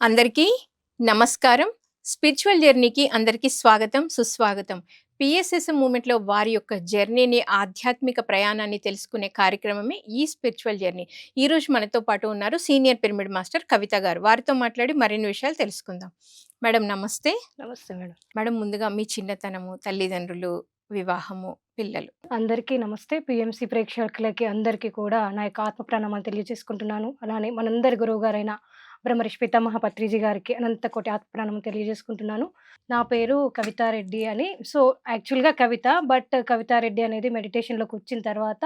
అందరికీ నమస్కారం. స్పిరిచువల్ జర్నీకి అందరికీ స్వాగతం, సుస్వాగతం. పిఎస్ఎస్ఎం మూవ్‌మెంట్‌లో వారి యొక్క జర్నీని, ఆధ్యాత్మిక ప్రయాణాన్ని తెలుసుకునే కార్యక్రమమే ఈ స్పిరిచువల్ జర్నీ. ఈరోజు మనతో పాటు ఉన్నారు సీనియర్ పిరమిడ్ మాస్టర్ కవిత గారు. వారితో మాట్లాడి మరిన్ని విషయాలు తెలుసుకుందాం. మేడం నమస్తే. నమస్తే మేడం. మేడం ముందుగా మీ చిన్నతనము, తల్లిదండ్రులు, వివాహము, పిల్లలు. అందరికీ నమస్తే. పిఎంసి ప్రేక్షకులకి అందరికీ కూడా నా యొక్క ఆత్మ ప్రణామాలు తెలియజేసుకుంటున్నాను. అలానే మనందరి గురువుగారైన బ్రహ్మర్షి పితామహ పత్రిజీ గారికి అనంత కోటి ఆత్మ ప్రణామం తెలియజేసుకుంటున్నాను. నా పేరు కవితారెడ్డి అని. సో, యాక్చువల్‌గా కవిత. బట్ కవితారెడ్డి అనేది మెడిటేషన్‌లోకి వచ్చిన తర్వాత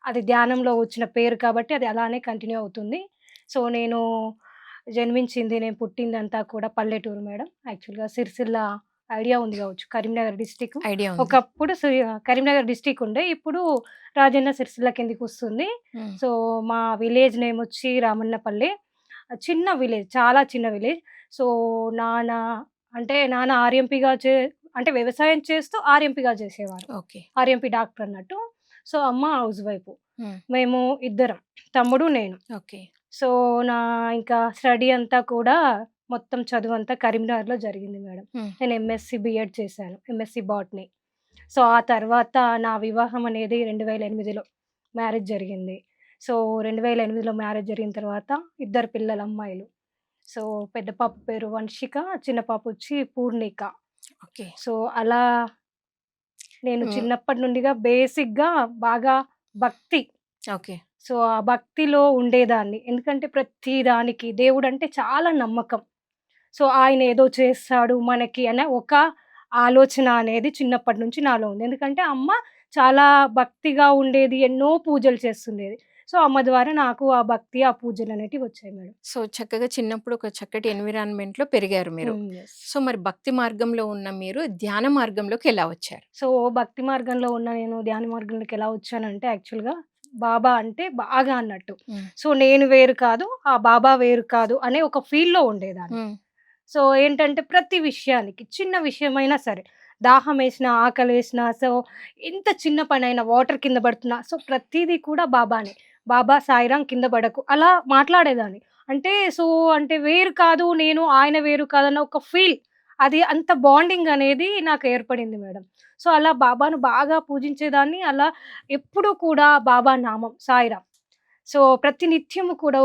అది ధ్యానంలో వచ్చిన పేరు కాబట్టి అది అలానే కంటిన్యూ అవుతుంది. సో, నేను జన్మించింది, నేను పుట్టిందంతా కూడా పల్లెటూరు మేడం. యాక్చువల్‌గా సిరిసిల్ల ఐడియా ఉంది కావచ్చు. కరీంనగర్ డిస్ట్రిక్ట్. ఐడియా ఉంది. ఒకప్పుడు కరీంనగర్ డిస్ట్రిక్ట్ ఉండే. ఇప్పుడు రాజన్న సిరిసిల్ల కిందికొస్తుంది. హ్మ్. సో, మా విలేజ్ నేమ్ వచ్చి రామన్నపల్లి. చిన్న విలేజ్. చాలా చిన్న విలేజ్. సో, నాన్న నాన్న ఆర్ఎంపీగా అంటే వ్యవసాయం చేస్తూ ఆర్ఎంపీగా చేసేవారు. ఓకే. ఆర్ఎంపీ డాక్టర్ అన్నట్టు. సో, అమ్మ హౌస్ వైఫ్. హ్మ్. మేము ఇద్దరం. తమ్ముడు, నేను. ఓకే. సో, నా ఇంకా స్టడీ అంతా కూడా మొత్తం చదువంతా కరీంనగర్‌లో జరిగింది మేడం. హ్మ్. నేను ఎంఎస్‌సి బీఎడ్ చేశాను. MSc botany. సో, ఆ తర్వాత నా వివాహం అనేది 2008లో మ్యారేజ్ జరిగింది. సో, 2008లో మ్యారేజ్ జరిగిన తర్వాత ఇద్దరు పిల్లలు అమ్మాయిలు. సో, పెద్ద పాప పేరు వంశిక, చిన్న పాప వచ్చి పూర్ణిక. ఓకే. సో, అలా నేను హ్మ్. చిన్నప్పటి నుండిగా బేసిక్‌గా బాగా భక్తి. ఓకే. సో, ఆ భక్తిలో ఉండేదాన్ని. ఎందుకంటే ప్రతి దానికి దేవుడంటే చాలా నమ్మకం. సో, ఆయన ఏదో చేస్తాడు మనకి అనే ఒక ఆలోచన అనేది చిన్నప్పటి నుంచి నాలో ఉంది. ఎందుకంటే అమ్మ చాలా భక్తిగా ఉండేది. ఎన్నో పూజలు చేస్తుండేది. సో, అమ్మ ద్వారా నాకు ఆ భక్తి, ఆ పూజలనేటివి వచ్చాయి మేడం. సో, చక్కగా చిన్నప్పుడు ఒక చక్కటి ఎన్విరాన్మెంట్‌లో పెరిగారు మీరు. యెస్. సో, మరి భక్తి మార్గంలో ఉన్న మీరు ధ్యాన మార్గంలోకి ఎలా వచ్చారు? సో, భక్తి మార్గంలో ఉన్న నేను ధ్యాన మార్గంలోకి ఎలా వచ్చానంటే యాక్చువల్‌గా బాబా అంటే బాగా అన్నట్టు. హ్మ్. సో, నేను వేరు కాదు, ఆ బాబా వేరు కాదు అనే ఒక ఫీల్‌లో ఉండేదాన్ని. హ్మ్. సో, ఏంటంటే ప్రతి విషయానికి చిన్న విషయమైనా సరే, దాహమేసినా, ఆకలేసినా, సో, ఎంత చిన్న పనైనా వాటర్ కింద పడుతున్నా, సో, ప్రతీదీ కూడా బాబానే. బాబా సాయిరాం కింద పడకు అలా మాట్లాడేదాన్ని. అంటే సో, అంటే వేరు కాదు నేను, ఆయన వేరు కాదన్న ఒక ఫీల్. అది అంత బాండింగ్ అనేది నాకు ఏర్పడింది మేడం. సో, అలా బాబాను బాగా పూజించేదాన్ని. అలా ఎప్పుడూ కూడా బాబా నామం సాయిరాం. సో, ప్రతి నిత్యము కూడా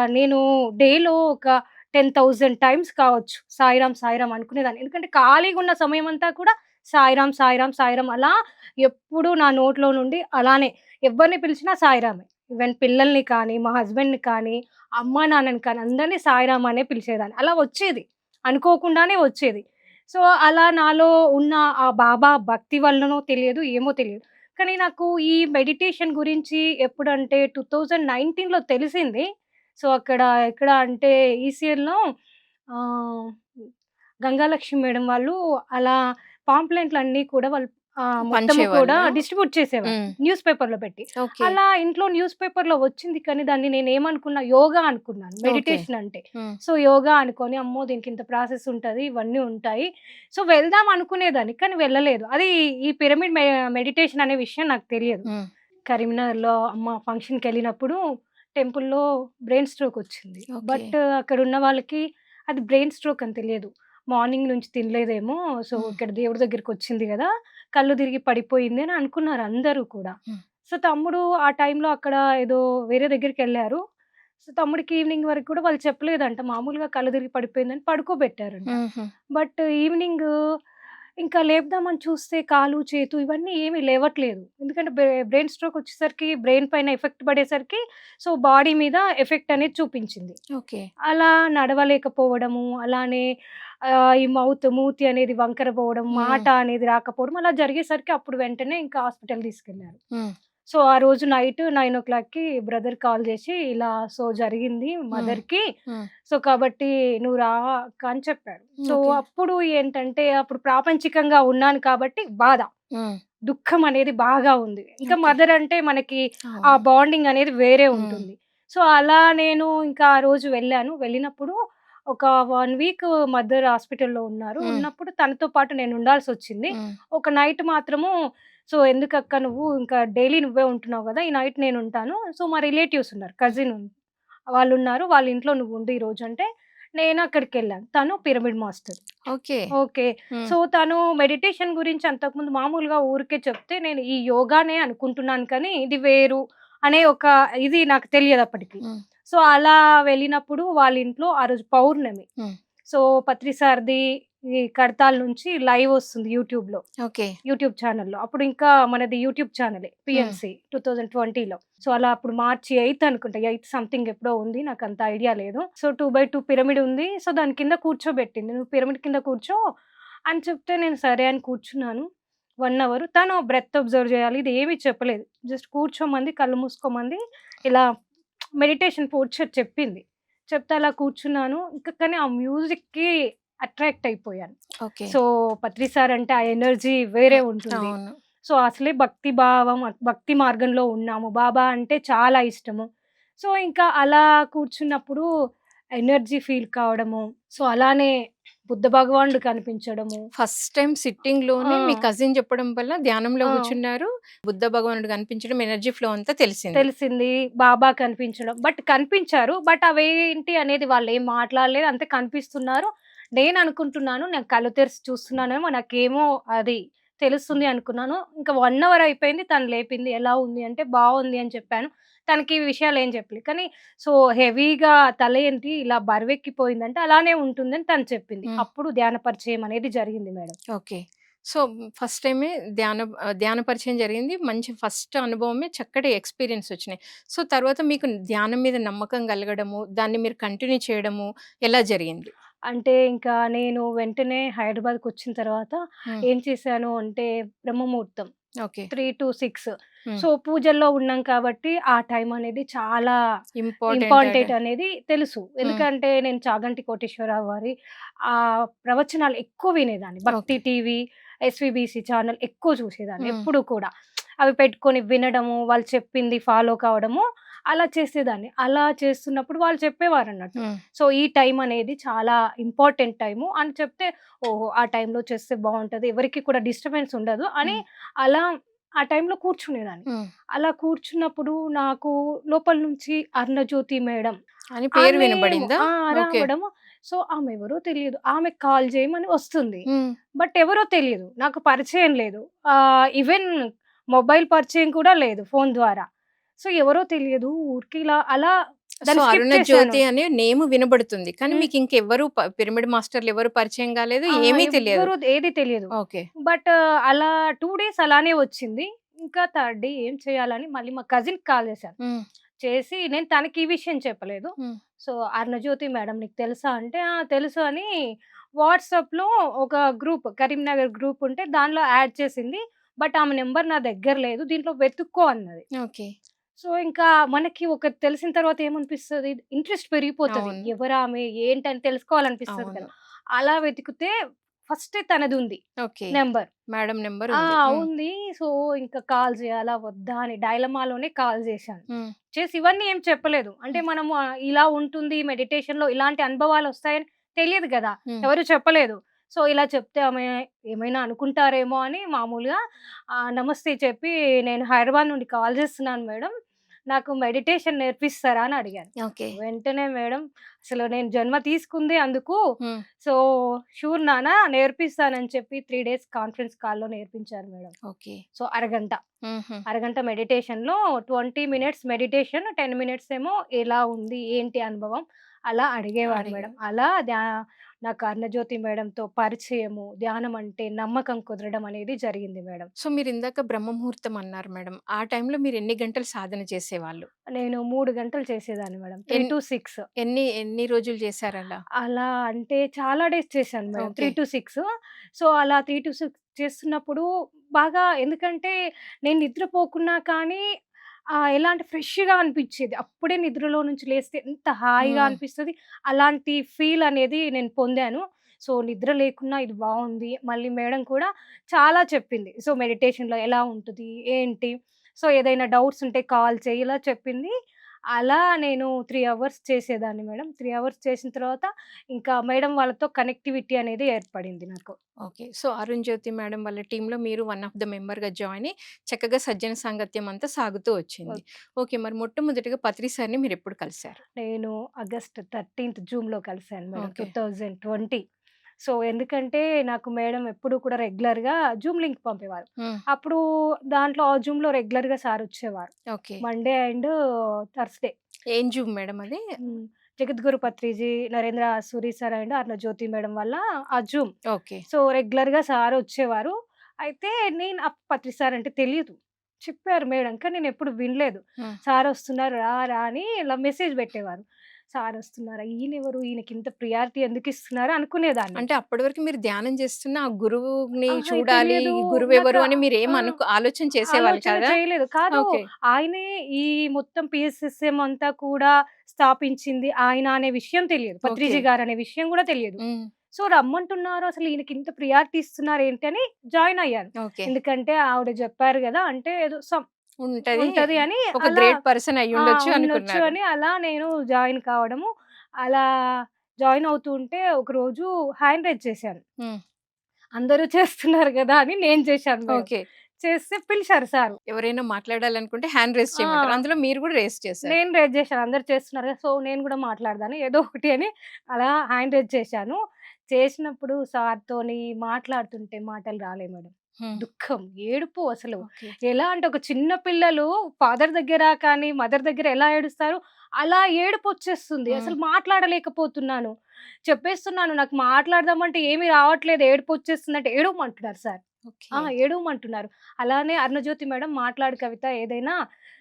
నేను డేలో ఒక 10,000 టైమ్స్ కావచ్చు. సాయిరాం, సాయిరాం అనుకునేదాన్ని. ఎందుకంటే ఖాళీగున్న సమయమంతా కూడా సాయిరాం, సాయిరాం, సాయిరాం అలా ఎప్పుడూ నా నోట్లో నుండి అలానే ఎవ్వరిని పిలిచినా సాయిరామే. ఈవెన్ పిల్లల్ని కానీ, మా హస్బెండ్‌ని కానీ, అమ్మా నాన్నని కానీ అందరిని సాయిరాం అనే పిలిచేదాన్ని. అలా వచ్చేది. అనుకోకుండానే వచ్చేది. సో, అలా నాలో ఉన్న ఆ బాబా భక్తి వల్లనో తెలియదు, ఏమో తెలియదు. కానీ నాకు ఈ మెడిటేషన్ గురించి ఎప్పుడంటే 2019లో తెలిసింది. సో, అక్కడ ఎక్కడ అంటే ఈసీఎల్‌లో ఆహ్, గంగాలక్ష్మి మేడం వాళ్ళు అలా పాంప్లెంట్‌లన్నీ కూడా వాళ్ళు మొత్తము కూడా పంచేవాళ్ళా? డిస్ట్రిబ్యూట్ చేసేవారు. హ్మ్. న్యూస్ పేపర్‌లో పెట్టి. ఓకే. అలా ఇంట్లో న్యూస్ పేపర్‌లో వచ్చింది కానీ దాన్ని నేనేమనుకున్నా యోగా అనుకున్నాను. ఓకే. మెడిటేషన్ అంటే. హ్మ్. సో, యోగా అనుకోని అమ్మో! దీనికి ఇంత ప్రాసెస్ ఉంటది. ఇవన్నీ ఉంటాయి. సో, వెళ్దాం అనుకునేదాన్ని. కానీ వెళ్ళలేదు. అది ఈ పిరమిడ్ మెడిటేషన్ అనే విషయం నాకు తెలియదు. హ్మ్. కరీంనగర్‌లో అమ్మ ఫంక్షన్‌కెళ్ళినప్పుడు టెంపుల్‌లో బ్రెయిన్ స్ట్రోక్ వచ్చింది. ఓకే. బట్ అక్కడున్న వాళ్ళకి అది బ్రెయిన్ స్ట్రోక్ అని తెలియదు. మార్నింగ్ నుంచి తినలేదేమో. సో, హ్మ్. ఇక్కడ దేవుడి దగ్గరికొచ్చింది గదా! కళ్ళు తిరిగి పడిపోయింది అని అనుకున్నారు అందరూ కూడా. హ్మ్. సో, తమ్ముడు ఆ టైంలో అక్కడ ఏదో వేరే దగ్గరికెళ్లారు. సో, తమ్ముడికి ఈవినింగ్ వరకు కూడా వాళ్ళు చెప్పలేదంట. మామూలుగా కళ్ళు తిరిగి పడిపోయిందని పడుకోబెట్టారంట. హుహు. బట్ ఈవినింగ్ ఇంకా లేపుదామని చూస్తే కాలు, చేతు ఇవన్నీ ఏమి లేవట్లేదు. ఎందుకంటే బ్రెయిన్ స్ట్రోక్ వచ్చేసరికి బ్రెయిన్ పైన ఎఫెక్ట్ పడేసరికి సో, బాడీ మీద ఎఫెక్ట్ అనేది చూపించింది. ఓకే. అలా నడవలేకపోవడము, అలానే ఈ మూతి అనేది వంకర పోవడం, హ్మ్. మాట అనేది రాకపోవడం అలా జరిగేసరికి అప్పుడు వెంటనే ఇంకా హాస్పిటల్ తీసుకెళ్లారు. హ్మ్. సో, ఆ రోజు నైట్ 9:00కి బ్రదర్ కాల్ చేసి, ఇలా సో జరిగింది హ్మ్. మదర్‌కి. హ్మ్. సో, కాబట్టి నువ్వు రా అక్క అని చెప్పారు. So, okay. అప్పుడు ఏంటంటే, అప్పుడు ప్రాపంచికంగా ఉన్నాను కాబట్టి బాధ, హ్మ్. దుఃఖం అనేది బాగా ఉంది. ఇంకా ఓకే. మదర్ అంటే మనకి ఆ అవును. బాండింగ్ అనేది వేరే హ్మ్. ఉంటుంది. సో, అలా నేను ఇంకా ఆ రోజు వెళ్ళాను. వెళ్ళినప్పుడు ఒక 1 వీక్ మదర్ హాస్పిటల్‌లో ఉన్నారు. హ్మ్. ఉన్నప్పుడు తనతో పాటు నేను ఉండాల్సొచ్చింది. హ్మ్. ఒక నైట్ మాత్రము సో, ఎందుకక్క నువ్వు ఇంకా డైలీ నువ్వే ఉంటున్నావు గదా! ఈ నైట్ నేనుంటాను. సో, మా రిలేటివ్స్ ఉన్నారు. కజిన్ వాళ్ళున్నారు. వాళ్ళ ఇంట్లో నువ్వుండు ఈరోజు అంటే, నేను అక్కడికెళ్ళాను. తను పిరమిడ్ మాస్టర్. ఓకే. ఓకే. హ్మ్. సో, తను మెడిటేషన్ గురించి అంతకుముందు మామూలుగా ఊరికే చెప్తే, నేను ఈ యోగానే అనుకుంటున్నాను కానీ, ఇది వేరు అనే ఒక ఇది నాకు తెలియదప్పటికి. హ్మ్. సో, అలా వెళ్ళినప్పుడు వాళ్ళ ఇంట్లో ఆ రోజు పౌర్ణమి. హ్మ్. సో, పత్రి సార్‌ది ఈ కడతాల్ నుంచి లైవ్ వస్తుంది యూట్యూబ్‌లో. ఓకే. యూట్యూబ్ ఛానెల్‌లో. అప్పుడు ఇంకా మనది యూట్యూబ్ ఛానెలే హ్మ్. పీఎంసీ 2020లో. సో, అలా అప్పుడు మార్చి 8 అనుకుంటా. 8 సంథింగ్ ఎప్పుడో ఉంది. నాకంత ఐడియా లేదు. సో, 2/2 పిరమిడ్ ఉంది. సో, దాని కింద కూర్చోబెట్టింది. "నువ్వు పిరమిడ్ కింద కూర్చో" అని చెప్తే నేను సరే అని కూర్చున్నాను. 1 అవర్. తను బ్రెత్ అబ్జర్వ్ చేయాలి. ఇది ఏమి చెప్పలేదు. జస్ట్ కూర్చోమంది, కళ్ళు మూసుకోమంది. ఇలా మెడిటేషన్ పోస్చర్ చెప్పింది. చెప్తే అలా కూర్చున్నాను. ఇంకా కానీ ఆ మ్యూజిక్‌కి అట్రాక్ట్ అయిపోయాను. ఓకే. సో, పత్రి సార్ అంటే ఆ ఎనర్జీ వేరే ఉంటుంది. అవును. సో, అసలే భక్తి భావం, భక్తి మార్గంలో ఉన్నాము. బాబా అంటే చాలా ఇష్టము. సో, ఇంకా అలా కూర్చున్నప్పుడు ఎనర్జీ ఫీల్ కావడము. సో, అలానే బుద్ధ భగవానుడు కనిపించడము. ఫస్ట్ టైమ్ సిట్టింగ్‌లోనే మీ ఆ! కజిన్ చెప్పడం వల్ల ధ్యానంలో ఆ! కూర్చున్నారు. బుద్ధ భగవానుడు కనిపించడం, ఎనర్జీ ఫ్లో అంతా తెలిసింది. తెలిసింది. బాబా కనిపించడం. బట్ కనిపించారు. బట్ అవేంటి అనేది వాళ్ళేం మాట్లాడలేదు. అంతే కనిపిస్తున్నారు. నేననుకుంటున్నాను నేను కళ్ళు తెరిసి చూస్తున్నానేమో నాకేమో అది తెలుస్తుంది అనుకున్నాను. ఇంకా 1 అవర్ అయిపోయింది. తను లేపింది. ఎలా ఉంది అంటే బావుంది అని చెప్పాను. తనకి ఈ విషయాలేం చెప్పలే. కానీ సో, హెవీగా తల ఏంటి ఇలా బరువెక్కిపోయిందంటే అలానే ఉంటుందని తను చెప్పింది. హ్మ్. అప్పుడు ధ్యాన పరిచయం అనేది జరిగింది మేడం. ఓకే. సో, ఫస్ట్ టైమే ధ్యాన పరిచయం జరిగింది. మంచి ఫస్ట్ అనుభవమే చక్కటి ఎక్స్‌పీరియన్స్ వచ్చినాయి. సో, తర్వాత మీకు ధ్యానం మీద నమ్మకం కలగడము, దాన్ని మీరు కంటిన్యూ చేయడము ఎలా జరిగింది? అంటే ఇంకా నేను వెంటనే హైదరాబాద్‌కొచ్చిన తర్వాత హ్మ్. ఏం చేశాను అంటే బ్రహ్మముహూర్తం ఓకే. 3-6 హ్మ్. సో, పూజల్లో ఉన్నాం కాబట్టి ఆ టైం అనేది చాలా ఇంపార్టెంట్ ఇంపార్టెంట్ అనేది తెలుసు. హ్మ్. ఎందుకంటే నేను చాగంటి కోటేశ్వరరావు గారి ప్రవచనాలు ఎక్కువ వినేదాన్ని. భక్తి ఓకే. టీవీ, ఎస్‌వీబీసీ ఛానల్ ఎక్కువ చూసేదాన్ని హ్మ్. ఎప్పుడు కూడా. అవి పెట్టుకొని వినడము, వాళ్ళు చెప్పింది ఫాలో కావడము అలా చేసేదాన్ని. అలా చేస్తున్నప్పుడు వాళ్ళు చెప్పేవారన్నట్టు. హ్మ్. సో, ఈ టైం అనేది చాలా ఇంపార్టెంట్ టైము అని చెప్తే, ఓహో! ఆ టైంలో చేస్తే బావుంటది. ఎవరికీ కూడా డిస్టర్బెన్స్ ఉండదు అని హ్మ్. అలా ఆ టైంలో కూర్చునేదాన్ని. హ్మ్. అలా కూర్చున్నప్పుడు నాకు లోపల నుంచి అరుణజ్యోతి మేడం అని పేరు ఆమె వినబడిందా? ఓకే. రావడము. సో, ఆమె ఎవరో తెలియదు. ఆమెకు కాల్ చేయమని వస్తుంది. హ్మ్. బట్ ఎవరో తెలియదు. నాకు పరిచయం లేదు. ఈవెన్ మొబైల్ పరిచయం కూడా లేదు ఫోను ద్వారా. సో, ఎవరో తెలియదు. ఊరికే ఇలా అలా సో, దాన్ని స్కిప్ చేశాను. 'అరుణజ్యోతి' అనే నేమ్ వినబడుతుంది. కానీ హ్మ్. మీకింకెవ్వరు పిరమిడ్ మాస్టర్‌లు ఎవరు పరిచయం గాలేదు. ఆ! ఏమీ తెలియదు. ఎవ్వరు ఏది తెలియదు. ఓకే. బట్ అలా 2 డేస్ అలానే వచ్చింది. ఇంకా థర్డ్ డే ఏం చేయాలని మళ్ళీ మా కజిన్‌కి కాల్ చేశాను. హ్మ్. చేసి నేను తనకి ఈ విషయం చెప్పలేదు. హ్మ్. సో, "అరుణజ్యోతి మేడం నీకు తెలుసా?" అంటే, "ఆ! తెలుసు" అని వాట్సాప్‌లో ఒక గ్రూప్ కరీంనగర్ గ్రూప్ ఉంటే దానిలో యాడ్ చేసింది. బట్ ఆమె నంబర్ నా దగ్గర లేదు. దీంట్లో వెతుక్కో అన్నది. ఓకే. సో, ఇంకా మనకి ఒకటి తెలిసిన తర్వాత ఏమనిపిస్తది? ఇంట్రెస్ట్ పెరిగిపోతది. అవును. ఎవరామె? ఏంటని తెలుసుకోవాలనిపిస్తది అవును. కదా! అలా వెతికితే ఫస్టే తనదుంది ఓకే. నంబర్. మేడం నంబర్ ఆ! ఉంది. హ్మ్. ఉంది. సో, ఇంకా కాల్ చేయాలా? వద్దా? అని డైలమాలోనే కాల్ చేశాను. హ్మ్. చేసి ఇవన్నీ ఏం చెప్పలేదు. అంటే హ్మ్. మనము ఇలా ఉంటుంది మెడిటేషన్‌లో ఇలాంటి అనుభవాలొస్తాయని తెలియదు గదా! హ్మ్. ఎవరు చెప్పలేదు. సో, ఇలా చెప్తే ఆమె ఏమైనా అనుకుంటారేమో అని మామూలుగా నమస్తే చెప్పి నేను హైదరాబాద్ నుండి కాల్ చేస్తున్నాను మేడం. నాకు మెడిటేషన్ నేర్పిస్తారా? అని అడిగాను. ఓకే. వెంటనే మేడం అసలు నేను జన్మ తీసుకుందే అందుకు. హ్మ్. సో, షూర్ నాన్న నేర్పిస్తానని చెప్పి 3 డేస్ కాన్ఫరెన్స్ కాల్‌లో నేర్పించారు మేడం. ఓకే. సో, అరగంట. హుహు. అరగంట మెడిటేషన్‌లో 20 మినిట్స్ మెడిటేషన్, 10 మినిట్స్ ఏమో ఎలా ఉంది? ఏంటి అనుభవం? అలా అడిగేవారు మేడం. అడిగారు. అలా నాకు అరుణజ్యోతి మేడంతో పరిచయము, ధ్యానం అంటే నమ్మకం కుదరడం అనేది జరిగింది మేడం. సో, మీరిందాక బ్రహ్మముహూర్తం అన్నారు మేడం. ఆ టైంలో మీరెన్ని గంటలు సాధన చేసేవాళ్ళు? నేను 3 గంటలు చేసేదాన్ని మేడం. ఎన్ 3-6 ఎన్ని రోజులు చేశారలా? అలా అంటే చాలా డేస్ చేశాను మేడం. ఓకే. 3-6 సో, అలా 3-6 చేస్తున్నప్పుడు బాగా ఎందుకంటే నేను నిద్రపోకున్నా కానీ ఎలా అంటే ఫ్రెష్‌గా అనిపిచ్చేది. అప్పుడే నిద్రలో నుంచి లేస్తే ఎంత హాయిగా హ్మ్. అనిపిస్తది. అలాంటి ఫీల్ అనేది నేను పొందాను. సో, నిద్ర లేకున్నా ఇది బావుంది. మళ్ళీ మేడం కూడా చాలా చెప్పింది. సో, మెడిటేషన్‌లో ఎలా ఉంటది? ఏంటి? సో, ఏదైనా డౌట్స్ ఉంటే కాల్ చెయ్యి ఇలా చెప్పింది. అలా నేను 3 అవర్స్ చేసేదాన్ని మేడం. 3 అవర్స్ చేసిన తర్వాత ఇంకా మేడం వాళ్ళతో కనెక్టివిటీ అనేది ఏర్పడింది నాకు. ఓకే. సో, అరుణ్ జ్యోతి మేడం వాళ్ళ టీమ్‌లో మీరు వన్ ఆఫ్ ద మెంబర్‌గా జాయిన్ అయ్యి చక్కగా సజ్జన సాంగత్యం అంతా సాగుతూ వచ్చింది. ఓకే. ఓకే. మరి మొట్టమొదటిగా పత్రి సార్‌ని మీరెప్పుడు కలిసారు? నేను ఆగస్ట్ 13థ్ జూమ్‌లో కలిసాను మేడం ఓకే. 2020. సో, ఎందుకంటే నాకు మేడం ఎప్పుడు కూడా రెగ్యులర్‌గా జూమ్ లింక్ పంపేవారు. హ్మ్. అప్పుడు దాంట్లో ఆ జూమ్‌లో రెగ్యులర్‌గా సార్ వచ్చేవారు. ఓకే. Monday and Thursday. ఏం జూమ్ మేడం అది? Hmm. Jagadguru Patriji, Narendra Suri sir and Arunajyothi madam వల్ల ఆ జూమ్. ఓకే. సో, రెగ్యులర్‌గా సార్ వచ్చేవారు. అయితే నేను పత్రి సార్ అంటే తెలీదు. చెప్పారు మేడం. కానీ నేనెప్పుడు వినలేదు. హ్మ్. సార్ వస్తున్నారు రా, రా అని ఇలా మెసేజ్ పెట్టేవారు. సార్ వస్తున్నారా? ఈయనెవరు? ఈయనకింత ప్రియారిటీ ఎందుకిస్తున్నారు అనుకునేదాన్ని. అంటే అప్పటి వరకు మీరు ధ్యానం చేస్తున్న ఆ గురువుని ఆహా! చూడాలి, తెలియదు. ఈ గురువెవరు నాకు అని మీరేం ఆ! ఆలోచన చేసేవాళ్ళు ఆలోచన కాదా? చేయలేదు. కాదు. ఓకే. ఆయనే ఈ మొత్తం పీఎస్ఎస్ఎం అంతా కూడా స్థాపించింది ఆయన అనే విషయం తెలియదు. ఓకే. పత్రిజీ గారనే విషయం గూడా తెలియదు. హ్మ్. సో, రమ్మంటున్నారు. అసలు ఈయనకింత ప్రియారిటీ ఇస్తున్నారేంటి అని జాయిన్ అయ్యాను. ఓకే. ఎందుకంటే ఆవిడ జెప్పారు గదా! అంటే ఏదో ఉంటది. ఉంటది అని ఒక అలా గ్రేట్ పర్సన్ అయ్యుండొచ్చు ఉండొచ్చు అనుకున్నారు. అని అలా నేను జాయిన్ కావడము. అలా జాయిన్ అవుతూ ఉంటే ఒకరోజు హ్యాండ్ రైజ్ చేశాను. హ్మ్. అందరూ చేస్తున్నారు గదా! అని నేను చేశాను మేడం. ఓకే. చేస్తే పిలిచారు సారు. ఎవరైనా మాట్లాడాలనుకుంటే హ్యాండ్ రైజ్ చేయమంటారు. ఆ! అందులో మీరు కూడా రైజ్ చేశారు. నేను రైజ్ చేశాను. అందరూ చేస్తున్నారు కదా! సో, నేను గూడా మాట్లాడదాను ఏదో ఒకటి అని అలా హ్యాండ్ రైజ్ చేశాను. చేసినప్పుడు సార్‌తోని మాట్లాడుతుంటే మాటలు రాలే మేడం. హ్మ్. దుఃఖం, ఏడుపు అసలు. ఓకే. ఎలా అంటే ఒక చిన్న పిల్లలు ఫాదర్ దగ్గర కానీ, మదర్ దగ్గర ఎలా ఏడుస్తారో అలా ఏడుపొచ్చేస్తుంది. హ్మ్. అసలు మాట్లాడలేకపోతున్నాను. చెప్పేస్తున్నాను నాకు మాట్లాడదామంటే ఏమి రావట్లేదు ఏడుపొచ్చేస్తుందంటే ఏడవమంటున్నారు సార్. ఓకే. ఏడవమంటున్నారు. అలానే అరుణజ్యోతి మేడం మాట్లాడు కవిత ఏదైనా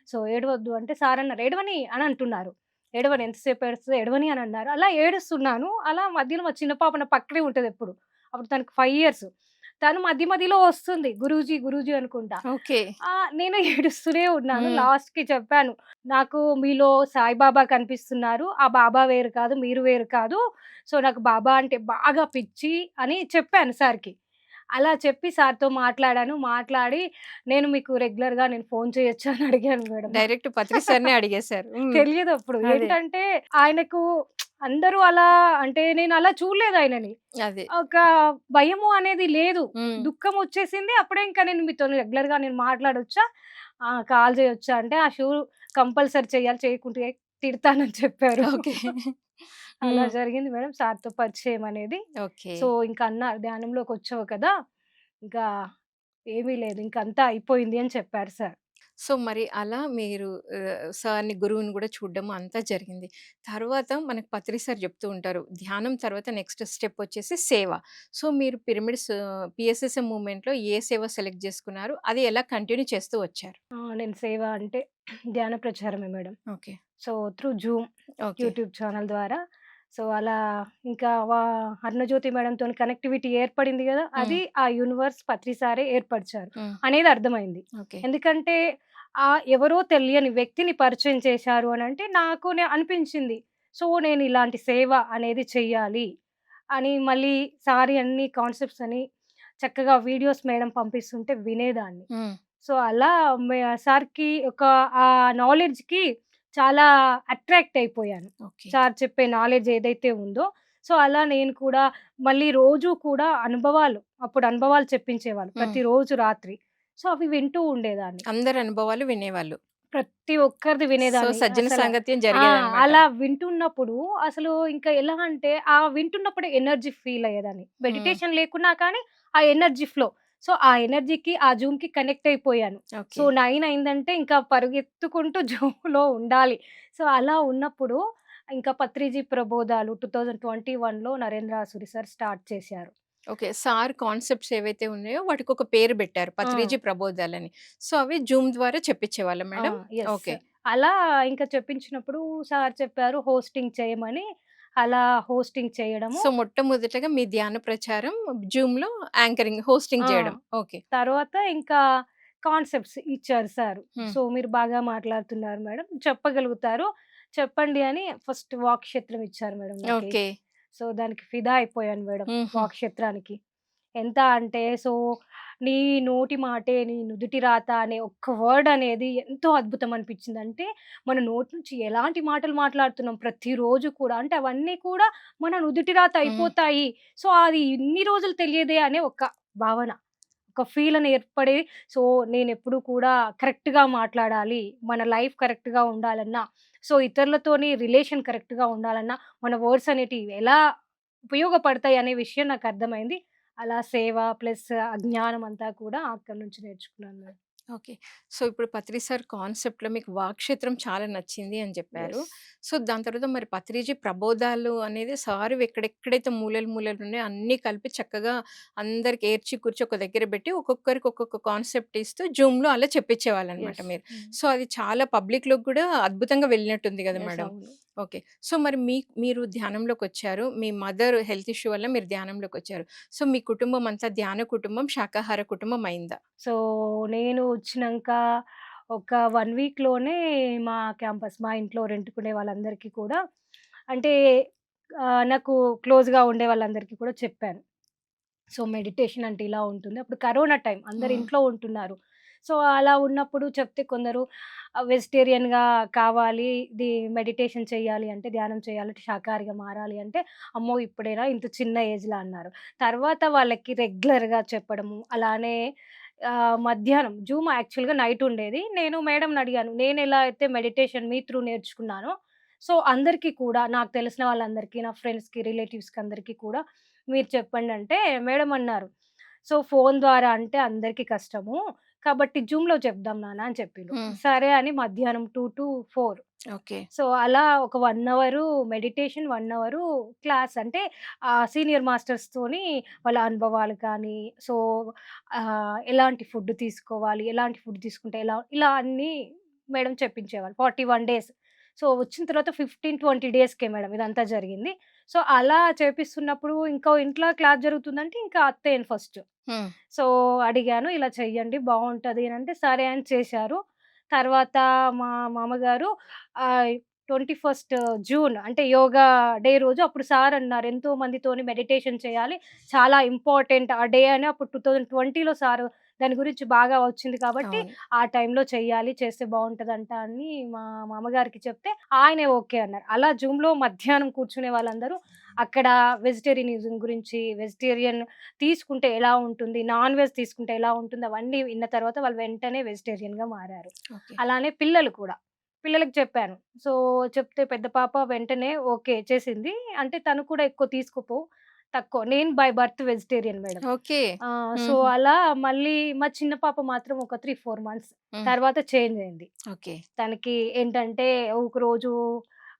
సో, ఏడవద్దు అంటే సార్ అన్నారు, "ఏడవని" అని అంటున్నారు. "ఏడవను ఎంతసేపు ఏడుస్తదో ఏడవని" అని అన్నారు. అలా ఏడుస్తున్నాను. అలా మధ్యలో మా చిన్న పాప నా పక్కనే ఉంటదెప్పుడు. అప్పుడు తనకి 5 ఇయర్స్. తను మధ్య మధ్యలో వస్తుంది. గురూజీ, గురూజీ అనుకుంటా. ఓకే. నేను ఏడుస్తూనే ఉన్నాను. హ్మ్. లాస్ట్‌కి చెప్పాను. "నాకు మీలో సాయిబాబా కనిపిస్తున్నారు. ఆ బాబా వేరు కాదు. మీరు వేరు కాదు. సో, నాకు బాబా అంటే బాగా పిచ్చి" అని చెప్పాను సార్‌కి. అలా చెప్పి సార్‌తో మాట్లాడాను. మాట్లాడి నేను మీకు రెగ్యులర్‌గా ఫోను చేయొచ్చా అని అడిగాను మేడం. డైరెక్ట్ పత్రి సార్‌నే అడిగేశారు. హ్మ్. తెలియదప్పుడు. అదే. ఏంటంటే ఆయనకు అందరూ అలా అంటే నేనలా చూడలేదు ఆయనని. అదే. ఒక భయము అనేది లేదు. హ్మ్. దుఃఖమొచ్చేసింది. అప్పుడే ఇంకా నేను మీతోని రెగ్యులర్‌గా నేను మాట్లాడొచ్చా? కాల్ చేయొచ్చా? అంటే ఆ షూర్ కంపల్సరీ చేయాలి. చేయకుంటే తిడతానని చెప్పారు. ఓకే. అలా హ్మ్. జరిగింది మేడం సార్‌తో పరిచయం అనేది. ఓకే. సో, ఇంక అన్నారు ధ్యానంలోకొచ్చావు కదా! ఇంకా ఏమీ లేదు. ఇంకంతా అయిపోయింది అని చెప్పారు సార్. సో, మరి అలా మీరు సార్‌ని, గురువుని గూడా చూడడం అంతా జరిగింది. తర్వాత మనకు పత్రి సార్ జెప్తూ ఉంటారు. ధ్యానం తర్వాత నెక్స్ట్ స్టెప్ వచ్చేసి సేవ. సో, మీరు పిరమిడ్స్ పీఎస్ఎస్ఎం మూవ్‌మెంట్‌లో ఏ సేవ సెలెక్ట్ జేసుకున్నారు? అది ఎలా కంటిన్యూ చేస్తూ వచ్చారు? నేను సేవ అంటే ధ్యాన ప్రచారమే madam. Okay. So, through Zoom okay. YouTube channel ద్వారా. సో, అలా ఇంకా అరుణజ్యోతి మేడంతోని కనెక్టివిటీ ఏర్పడింది గదా! హ్మ్. అది ఆ యూనివర్స్ పత్రి సారే ఏర్పరిచారు హ్మ్. అనేది అర్థమైంది. ఓకే. ఎందుకంటే ఎవరో తెలియని వ్యక్తిని పరిచయం చేశారు అనంటే నాకు అనిపించింది. సో, నేను ఇలాంటి సేవ అనేది చెయ్యాలి అని మళ్ళీ సార్ అన్ని కాన్సెప్ట్స్ అని చక్కగా వీడియోస్ మేడం పంపిస్తుంటే వినేదాన్ని. హ్మ్. సో, అలా సార్‌కి ఆ నాలెడ్జ్‌కి చాలా అట్రాక్ట్ అయిపోయాను. ఓకే. సార్ చెప్పే నాలెడ్జ్ ఏదైతే ఉందో, సో, అలా నేను కూడా మళ్ళీ రోజు కూడా అప్పుడు అనుభవాలు చెప్పించేవాళ్ళు. హ్మ్. ప్రతిరోజు రాత్రి. సో, అవి వింటూ ఉండేదాన్ని. అందరి అనుభవాలు వినేవాళ్ళు. ప్రతి ఒక్కరిది సో, వినేదాన్ని. సజ్జన సాంగత్యం ఆ! జరిగేదనమాట. అలా వింటున్నప్పుడు అసలు ఇంకా ఎలా అంటే, ఆ వింటున్నప్పుడే ఎనర్జీ ఫీల్ అయ్యేదాన్ని. హ్మ్. మెడిటేషన్ లేకున్నా కానీ ఆ ఎనర్జీ ఫ్లో. సో, ఆ ఎనర్జీకి, ఆ జూమ్‌కి కనెక్ట్ అయిపోయాను. So, okay. 9 అయిందంటే ఇంకా పరుగెత్తుకుంటూ జూమ్‌లో ఉండాలి. సో, అలా ఉన్నప్పుడు ఇంకా పత్రిజీ ప్రబోధాలు 2021లో నరేంద్ర సూరి సార్ స్టార్ట్ చేశారు. ఓకే. సార్ కాన్సెప్ట్స్ ఏవైతే ఉన్నాయో వాటికొక పేరు బెట్టారు. ఆ! పత్రిజీ ప్రబోధాలని. సో, అవి జూమ్ ద్వారా చెప్పించేవాళ్ళా ఆ! మేడం? యెస్. ఓకే. అలా ఇంకా చెప్పించినప్పుడు సార్ చెప్పారు హోస్టింగ్ చేయమని. అలా హోస్టింగ్ చేయడము. సో, మొట్టమొదటగా మీ ధ్యాన ప్రచారం జూమ్‌లో యాంకరింగ్, హోస్టింగ్ ఆ! చేయడం. ఓకే. తర్వాత ఇంకా కాన్సెప్ట్స్ ఇచ్చారు సారు. హ్మ్. సో, మీరు బాగా మాట్లాడుతున్నారు మేడం. చెప్పగలుగుతారు. చెప్పండి అని ఫస్ట్ వాక్‌క్షేత్రం ఇచ్చారు మేడం నాకి. ఓకే. సో, దానికి ఫిదా అయిపోయాను మేడం హుహు. వాక్‌క్షేత్రానికి. ఎంత అంటే సో, నీ నోటి మాటే నీ నుదుటి రాత అనే ఒక్క వర్డ్ అనేది ఎంతో అద్భుతం అనిపించింది. అంటే మన నోటి నుంచి ఎలాంటి మాటలు మాట్లాడుతున్నాం ప్రతిరోజు కూడా. అంటే అవన్నీ కూడా మన నుదుటి రాత హ్మ్. అయిపోతాయి. సో, అది ఇన్ని రోజులు తెలియదే అనే ఒక భావన. ఒక ఫీల్ అని ఏర్పడి సో, నేనెప్పుడు కూడా కరెక్ట్‌గా మాట్లాడాలి. మన లైఫ్ కరెక్ట్‌గా ఉండాలన్నా, సో, ఇతరులతోని రిలేషన్ కరెక్ట్‌గా ఉండాలన్నా, మన వర్డ్స్ అనేటివి ఎలా ఉపయోగపడతాయి అనే విషయం నాకర్థమైంది. అలా సేవ ప్లస్ జ్ఞానం అంతా కూడా అక్కడి నుంచి నేర్చుకున్నాను మేడం. ఓకే. సో, ఇప్పుడు 'పత్రి సార్' కాన్సెప్ట్‌లో మీకు వాక్క్షేత్రం చాలా నచ్చింది అని చెప్పారు. యెస్. సో, దాని తర్వాత మరి 'పత్రిజీ ప్రబోధాలు' అనేది సారు ఎక్కడెక్కడైతే మూలలు మూలలు ఉన్నాయో అన్నీ కలిపి చక్కగా అందరికి ఏర్చి కూర్చి ఒక దగ్గర పెట్టి ఒక్కొక్కరికి ఒక్కొక్క కాన్సెప్ట్ ఇస్తూ జూమ్‌లో అలా చెప్పించేవాళ్ళనమాట యెస్. మీరు. హ్మ్. సో, అది చాలా పబ్లిక్‌లోకి గూడా అద్భుతంగా వెళ్ళినట్టుంది గదా యెస్. మేడం. అవును. ఓకే. సో, మరి మీరు ధ్యానంలోకొచ్చారు. మీ మదర్ హెల్త్ ఇష్యూ వల్ల మీరు ధ్యానంలోకొచ్చారు. సో, మీ కుటుంబం అంతా ధ్యాన కుటుంబం, శాకాహార కుటుంబం అయిందా? సో, నేను వచ్చినంక ఒక 1 వీక్‌లోనే మా ఇంట్లో రెంట్‌కుండే వాళ్ళందరికీ కూడా అంటే నాకు క్లోజ్‌గా ఉండే వాళ్ళందరికీ కూడా చెప్పాను. సో, మెడిటేషన్ అంటే ఇలా ఉంటుంది. అప్పుడు కరోనా టైం అందరు హ్మ్. ఇంట్లో ఉంటున్నారు. సో, అలా ఉన్నప్పుడు చెప్తే కొందరు వెజిటేరియన్‌గా కావాలి, ఇది మెడిటేషన్ చేయాలి అంటే, ధ్యానం చేయాలంటే, శాకాహారిగా మారాలి అంటే, అమ్మో! ఇప్పుడేనా ఇంత చిన్న ఏజ్‌లో అన్నారు. తర్వాత వాళ్ళకి రెగ్యులర్‌గా చెప్పడము, అలానే మధ్యాహ్నం జూమ్ యాక్చువల్‌గా నైట్ ఉండేది. నేను మేడంని అడిగాను. నేనెలా అయితే మెడిటేషన్ మీ త్రూ నేర్చుకున్నానో, సో, అందరికీ కూడా నాకు తెలిసిన వాళ్ళందరికీ, నా ఫ్రెండ్స్‌కి, రిలేటివ్స్‌కి అందరికీ కూడా మీరు చెప్పండంటే, మేడం అన్నారు. సో, ఫోను ద్వారా అంటే అందరికీ కష్టము. కాబట్టి జూమ్‌లో చెప్దాం నాన్న అని చెప్పిండ్రు. హ్మ్. సరే అని మధ్యాహ్నం 2-4 ఓకే. సో, అలా ఒక 1 అవరు మెడిటేషన్, 1 అవరు క్లాస్ అంటే సీనియర్ మాస్టర్స్‌తోని వాళ్ళ అనుభవాలు కానీ, సో, ఎలాంటి ఫుడ్ తీసుకోవాలి, ఎలాంటి ఫుడ్ తీసుకుంటే ఎలా ఇలా అన్నీ మేడం చెప్పించేవాళ్ళు. 41 డేస్. సో, వచ్చిన తర్వాత 15-20 డేస్‌కే మేడం ఇదంతా జరిగింది. సో, అలా చేపిస్తున్నప్పుడు ఇంకో ఇంట్లో క్లాస్ జరుగుతుందంటే ఇంకా అత్తయ్యని ఫస్ట్. హ్మ్. సో, అడిగాను ఇలా చెయ్యండి బావుంటది అనంటే, సరే అని చేశారు. తర్వాత మా మామగారు ఆహ్, 21 జూన్ అంటే యోగా డే రోజు అప్పుడు సార్ అన్నారు, "ఎంతో మందితోని మెడిటేషన్ చేయాలి. చాలా ఇంపార్టెంట్ ఆ డే" అని అప్పుడు 2020లో సారు దాని గురించి బాగా వచ్చింది కాబట్టి, అవును. ఆ టైంలో చెయ్యాలి, చేస్తే బావుంటదంట అని మా మామగారికి చెప్తే, ఆయనే ఓకే అన్నారు. అలా జూమ్‌లో మధ్యాహ్నం కూర్చునే వాళ్ళందరూ అక్కడ వెజిటేరియనిజం గురించి, వెజిటేరియన్ తీసుకుంటే ఎలా ఉంటుంది? నాన్ వెజ్ తీసుకుంటే ఎలా ఉంటుంది? అవన్నీ విన్న తర్వాత వాళ్ళు వెంటనే వెజిటేరియన్‌గా మారారు. ఓకే. అలానే పిల్లలు కూడా. పిల్లలకి చెప్పాను. సో, చెప్తే పెద్ద పాప వెంటనే ఓకే చేసింది. అంటే తను కూడా ఎక్కువ తీసుకోపో, తక్కువ. నేను by birth vegetarian madam. Okay. So, హుహు. అలా మళ్ళీ మా చిన్న పాప మాత్రం ఒక 3, 4 మంత్స్ హ్మ్. తర్వాత చేంజ్ అయింది. ఓకే. తనకి ఏంటంటే, ఒకరోజు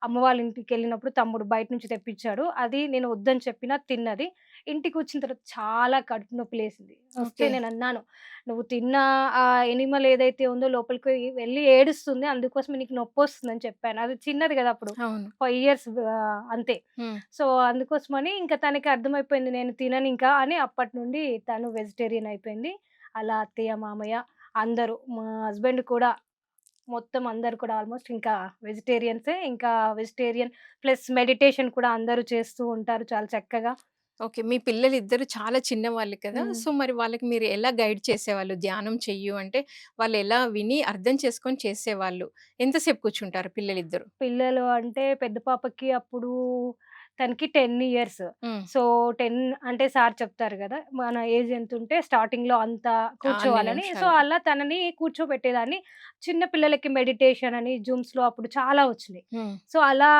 అమ్మ వాళ్ళ ఇంటికెళ్ళినప్పుడు తమ్ముడు బయట నుంచి తెప్పిచ్చాడు. అది నేను వద్దని చెప్పినా తిన్నది. ఇంటికొచ్చిన తర్వాత చాలా కడుపు నొప్పి లేసింది. వస్తే ఓకే. నేనన్నాను, "నువ్వు తిన్న ఆ ఎనిమల్ ఏదైతే ఉందో లోపలికి వెళ్లి ఏడుస్తుంది. అందుకోసమే నీకు నొప్పొస్తుందని" చెప్పాను. అది చిన్నది గదా! అప్పుడు. అవును. 5 ఇయర్స్ అంతే. హ్మ్. సో, అందుకోసమని ఇంకా తనకి అర్థమైపోయింది నేను తిననింకా అని అప్పటి నుండి తను వెజిటేరియన్ అయిపోయింది. అలా అత్తయ్య, మామయ్య అందరూ మా హస్బెండ్ కూడా మొత్తం అందరూ కూడా ఆల్‌మోస్ట్ ఇంకా వెజిటేరియన్సే. ఇంకా వెజిటేరియన్ ప్లస్ మెడిటేషన్ కూడా అందరూ చేస్తూ ఉంటారు చాలా చక్కగా. ఓకే. మీ పిల్లలిద్దరూ చాలా చిన్నవాళ్ళు కదా! హ్మ్. సో, మరి వాళ్ళకి మీరు ఎలా గైడ్ చేసేవాళ్ళు? ధ్యానం చెయ్యు అంటే వాళ్ళెలా విని అర్థం చేసుకొని చేసేవాళ్ళు? ఎంతసేపు కూర్చుంటారు పిల్లలిద్దరు? పిల్లలు అంటే పెద్ద పాపకి అప్పుడు తనకి 10 ఇయర్స్. హ్మ్. సో, 10 అంటే సార్ చెప్తారు గదా! మన ఏజ్ ఎంతుంటే స్టార్టింగ్‌లో అంత అన్ని కూర్చోవాలని. సో, నిమిషాలు. అలా తనని కూర్చోబెట్టేదాన్ని. చిన్న పిల్లలకి మెడిటేషన్ అని జూమ్స్‌లో అప్పుడు చాలా వచ్చినాయి. హ్మ్. సో, అలా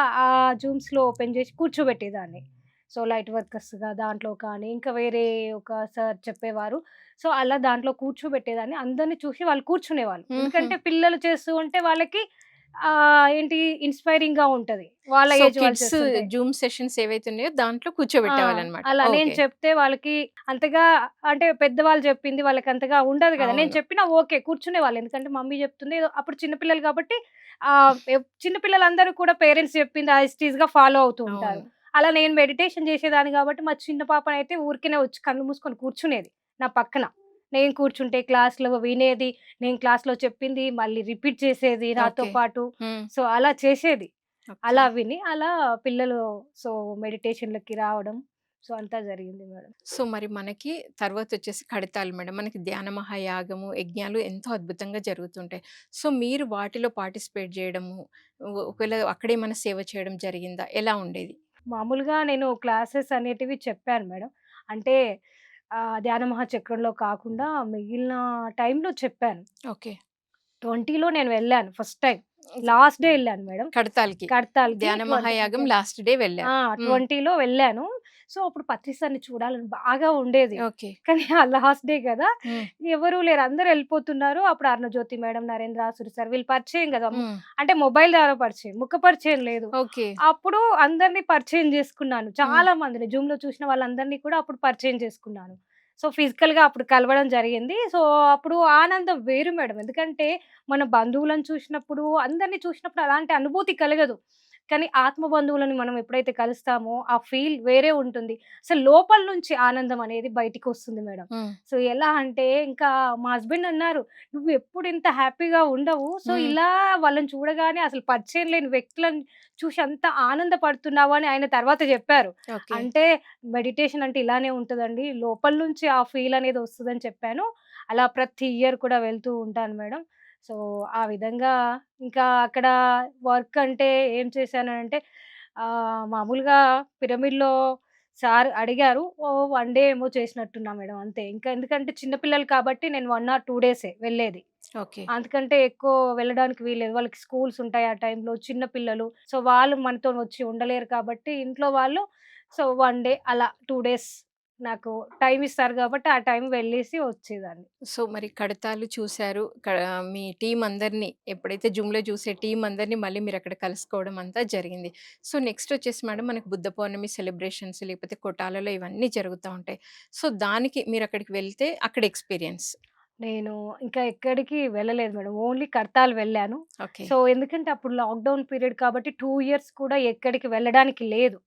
జూమ్స్‌లో ఓపెన్ చేసి కూర్చోబెట్టేదాన్ని. సో, లైట్ వర్కర్స్‌గా దాంట్లో కానీ, ఇంకా వేరే ఒక సార్ చెప్పేవారు. సో, అలా దాంట్లో కూర్చోబెట్టేదాన్ని. అందరిని చూసి వాళ్ళు కూర్చునేవాళ్ళు. హుహు. ఎందుకంటే పిల్లలు చేస్తూ ఉంటే వాళ్ళకి ఏంటి ఇన్‌స్పైరింగ్‌గా ఉంటది. వాళ్ళ సో, ఏజ్ వాళ్ళు కిడ్స్ చేస్తుంటే. జూమ్ సెషన్స్ ఏవైతే ఉన్నాయో దాంట్లో ఆ! కూర్చోబెట్టేవాళ్ళనమాట. అలా నేను ఓకే. చెప్తే వాళ్ళకి అంతగా అంటే పెద్దవాళ్ళు చెప్పింది వాళ్ళకంతగా ఉండదు గదా! నేను అవును. చెప్పినా ఓకే. కూర్చునేవాళ్ళు. ఎందుకంటే మమ్మీ చెప్తుంది ఏదో అప్పుడు చిన్న పిల్లలు కాబట్టి చిన్న పిల్లలందరూ కూడా పేరెంట్స్ చెప్పింది యాజ్ ఇట్ ఈస్‌గా ఫాలో అవుతూ ఉంటారు. అవును. అలా నేను మెడిటేషన్ చేసేదాన్ని కాబట్టి మా చిన్న పాపనైతే ఊరికేనే వచ్చి కళ్ళు మూసుకొని కూర్చునేది నా పక్కన. నేను కూర్చుంటే క్లాస్‌లో వినేది. నేను క్లాస్‌లో చెప్పింది మళ్ళీ రిపీట్ చేసేది నాతో ఓకే. పాటు. హ్మ్. సో, అలా చేసేది. ఓకే. అలా విని అలా పిల్లలు సో, మెడిటేషన్‌లకి రావడం. సో అంతా జరిగింది మేడం. సో మరి మనకి తర్వాత వచ్చేసి కడతాలు మేడం. మనకి ధ్యాన మహాయాగము, యజ్ఞాలు ఎంతో అద్భుతంగా జరుగుతుంటాయి. సో మీరు వాటిలో పార్టిసిపేట్ జేయడము, ఒకవేళ అక్కడేమన్నా సేవ చేయడం జరిగిందా? ఎలా ఉండేది? మామూలుగా నేను క్లాసెస్ అనేటివి చెప్పాను మేడం. అంటే ధ్యాన మహాచక్రంలో కాకుండా మిగిలిన టైంలో చెప్పాను. ఓకే. 20లో నేను వెళ్ళాను ఫస్ట్ టైమ్. లాస్ట్ డే ఎళ్ళాను మేడం. కడతాల్‌కి. కడతాల్‌కి ధ్యాన 20 మహాయాగం లాస్ట్ డే వెళ్లారు. 20లో వెళ్ళాను. సో, అప్పుడు పత్రిసారిని చూడాలని బాగా ఉండేది. ఓకే. కానీ ఆ లాస్ట్ డే గదా! హ్మ్. ఎవరు లేరు. అందరూ ఎళ్ళిపోతున్నారు. అప్పుడు అరుణజ్యోతి మేడం, నరేంద్ర ఆసురి సార్ వీళ్ళు పరిచయం గదా! హ్మ్. అంటే మొబైల్ ద్వారా పరిచయం. ముఖ పరిచయం లేదు. ఓకే. అప్పుడు అందరిని పరిచయం చేసుకున్నాను. హ్మ్. చాలా మందిని జూమ్‌లో చూసిన వాళ్ళందరిని కూడా అప్పుడు పరిచయం చేసుకున్నాను. సో, ఫిజికల్‌గా అప్పుడు కలవడం జరిగింది. సో, అప్పుడు ఆనందం వేరు మేడం. ఎందుకంటే మన బంధువులను చూసినప్పుడు, అందరిని చూసినప్పుడు అలాంటి అనుభూతి కలగదు. కానీ ఆత్మ బంధువులని మనం ఎప్పుడైతే కలుస్తామో ఆ ఫీల్ వేరే ఉంటుంది. అసలు లోపల నుంచి ఆనందం అనేది బయటికొస్తుంది మేడం. హ్మ్. సో, ఎలా అంటే ఇంకా మా హస్బెండ్ అన్నారు, "నువ్వు ఎప్పుడు ఇంత హ్యాపీగా ఉండవు. సో, హ్మ్. ఇలా వాళ్ళని చూడగానే అసలు పరిచయం లేని వ్యక్తులను చూసి అంత ఆనందపడుతున్నావు" అని ఆయన తర్వాత చెప్పారు. ఓకే. అంటే మెడిటేషన్ అంటే ఇలానే ఉంటదండి. లోపల నుంచి ఆ ఫీల్ అనేది వస్తదని చెప్పాను. అలా ప్రతి ఇయర్ కూడా వెళ్తూ ఉంటాను మేడం. సో, ఆ విధంగా ఇంకా అక్కడ వర్క్ అంటే ఏం చేశానంటే మామూలుగా పిరమిడ్‌లో సార్ అడిగారు. ఓహ్! 1 డే ఏమో చేసినట్టున్నా మేడం అంతే. ఇంకా ఎందుకంటే చిన్న పిల్లలు కాబట్టి నేను 1 ఆర్ 2 డేసే వెళ్ళేది. ఓకే. అంతకంటే ఎక్కువ వెళ్ళడానికి వీల్లేదు. వాళ్ళకి స్కూల్స్ ఉంటాయి ఆ టైంలో. చిన్న పిల్లలు. సో, వాళ్ళు మనతోనొచ్చి ఉండలేరు కాబట్టి ఇంట్లో వాళ్ళు సో, 1 డే అలా 2 డేస్ నాకు టైమ్ ఇస్తారు గాబట్టి, ఆ టైం వెళ్ళేసి వచ్చేదాన్ని. సో మరి కడతాలు చూసారు. మీ టీమ్ అందరిని ఎప్పుడైతే జూమ్‌లో చూసే టీమ్ అందరిని మళ్ళీ మీరక్కడ కలుసుకోవడం అంతా జరిగింది. సో నెక్స్ట్ వచ్చేసి మేడం మనకు బుద్ధ పౌర్ణమి సెలబ్రేషన్స్ లేకపోతే కొటాలలో ఇవన్నీ జరుగుతా ఉంటాయి. సో దానికి మీరక్కడికి వెళ్తే అక్కడ ఎక్స్‌పీరియన్స్. నేను ఇంకా ఎక్కడికి వెళ్ళలేదు మేడం. ఓన్లీ కర్తాల్ వెళ్ళాను. ఓకే. సో, ఎందుకంటే అప్పుడు లాక్‌డౌన్ పీరియడ్ కాబట్టి 2 ఇయర్స్ కూడా ఎక్కడికి వెళ్ళడానికి లేదు.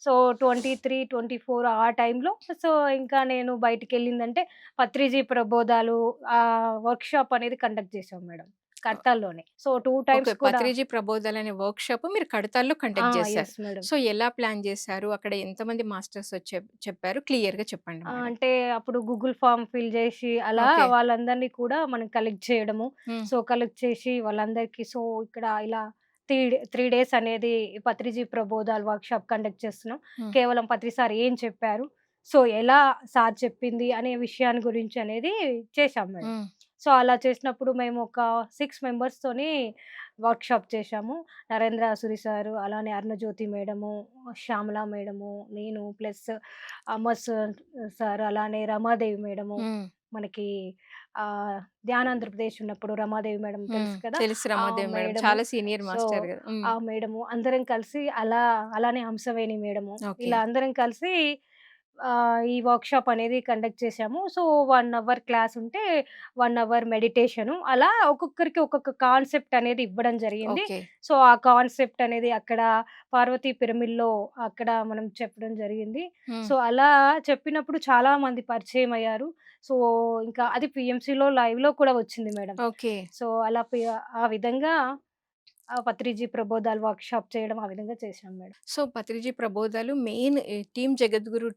సో, 23, 24 ఆ టైంలో సో, ఇంకా నేను బయటికెళ్ళిందంటే పత్రిజీ ప్రబోధాలు వర్క్‌షాప్ అనేది కండక్ట్ చేశాం మేడం. కర్తాల్‌లోనే. So, 2 okay. టైమ్స్ కూడా 'పత్రిజీ ప్రబోధాలు' అనే వర్క్‌షాప్ మీరు కడతాల్లో కండక్ట్ చేశారు. Yes madam. సో ఎలా ప్లాన్ చేశారు? అక్కడ ఎంతమంది మాస్టర్స్ చెప్పారు? క్లియర్‌గా చెప్పండి మేడం. అంటే అప్పుడు గూగుల్ ఫార్మ్ ఫిల్ జేసి అలా ఓకే. వాళ్ళందరిని కూడా మనం కలెక్ట్ చేయడము. హ్మ్. సో, కలెక్ట్ చేసి వాళ్ళందరికీ సో, ఇక్కడ ఇలా 3 డేస్ అనేది పత్రిజీ ప్రబోధాలు వర్క్‌షాప్ కండక్ట్ చేస్తున్నాం. హ్మ్. కేవలం పత్రి సార్ ఏం చెప్పారు? సో, ఎలా సార్ చెప్పింది అనే విషయాన్ని గురించి అనేది చేశాం మేడం. హ్మ్. సో, అలా చేసినప్పుడు మేము ఒక 6 మెంబర్స్‌తోని వర్క్‌షాప్ చేశాము. నరేంద్ర ఆసురి సారు, అలానే అరుణజ్యోతి మేడము, శ్యామల మేడము, నేను ప్లస్ అమర్ సార్, అలానే రమాదేవి మేడము. హ్మ్. మనకి ధ్యానాంధ్రప్రదేశ్ ఉన్నప్పుడు రమాదేవి మేడం హ్మ్. తెలుసు కదా! తెలుసు ఆ రమాదేవి మేడం. మేడము. చాలా సీనియర్ సో, మాస్టర్ గదా! హ్మ్. ఆ మేడము అందరం కలిసి అలానే హంసవేణి మేడము ఓకే. ఇలా అందరం కలిసి ఈ వర్క్‌షాప్ అనేది కండక్ట్ చేశాము. సో, 1 అవర్ క్లాస్ ఉంటే 1 అవర్ మెడిటేషను. అలా ఒక్కొక్కరికి ఒక్కొక్క కాన్సెప్ట్ అనేది ఇవ్వడం జరిగింది. ఓకే. సో, ఆ కాన్సెప్ట్ అనేది అక్కడ పార్వతీ పిరమిడ్‌లో అక్కడ మనం చెప్పడం జరిగింది. హ్మ్. సో, అలా చెప్పినప్పుడు చాలా మంది పరిచయం అయ్యారు. సో, ఇంకా అది పీఎంసీలో లైవ్‌లో కూడా వచ్చింది మేడం. ఓకే. సో, అలా ఆ విధంగా పత్రిజీ ప్రబోధాలు వర్క్‌షాప్ చేయడం ఆ విధంగా చేశాం మేడం. సో, 'పత్రిజీ ప్రబోధాలు' మెయిన్ టీమ్ జగద్గురు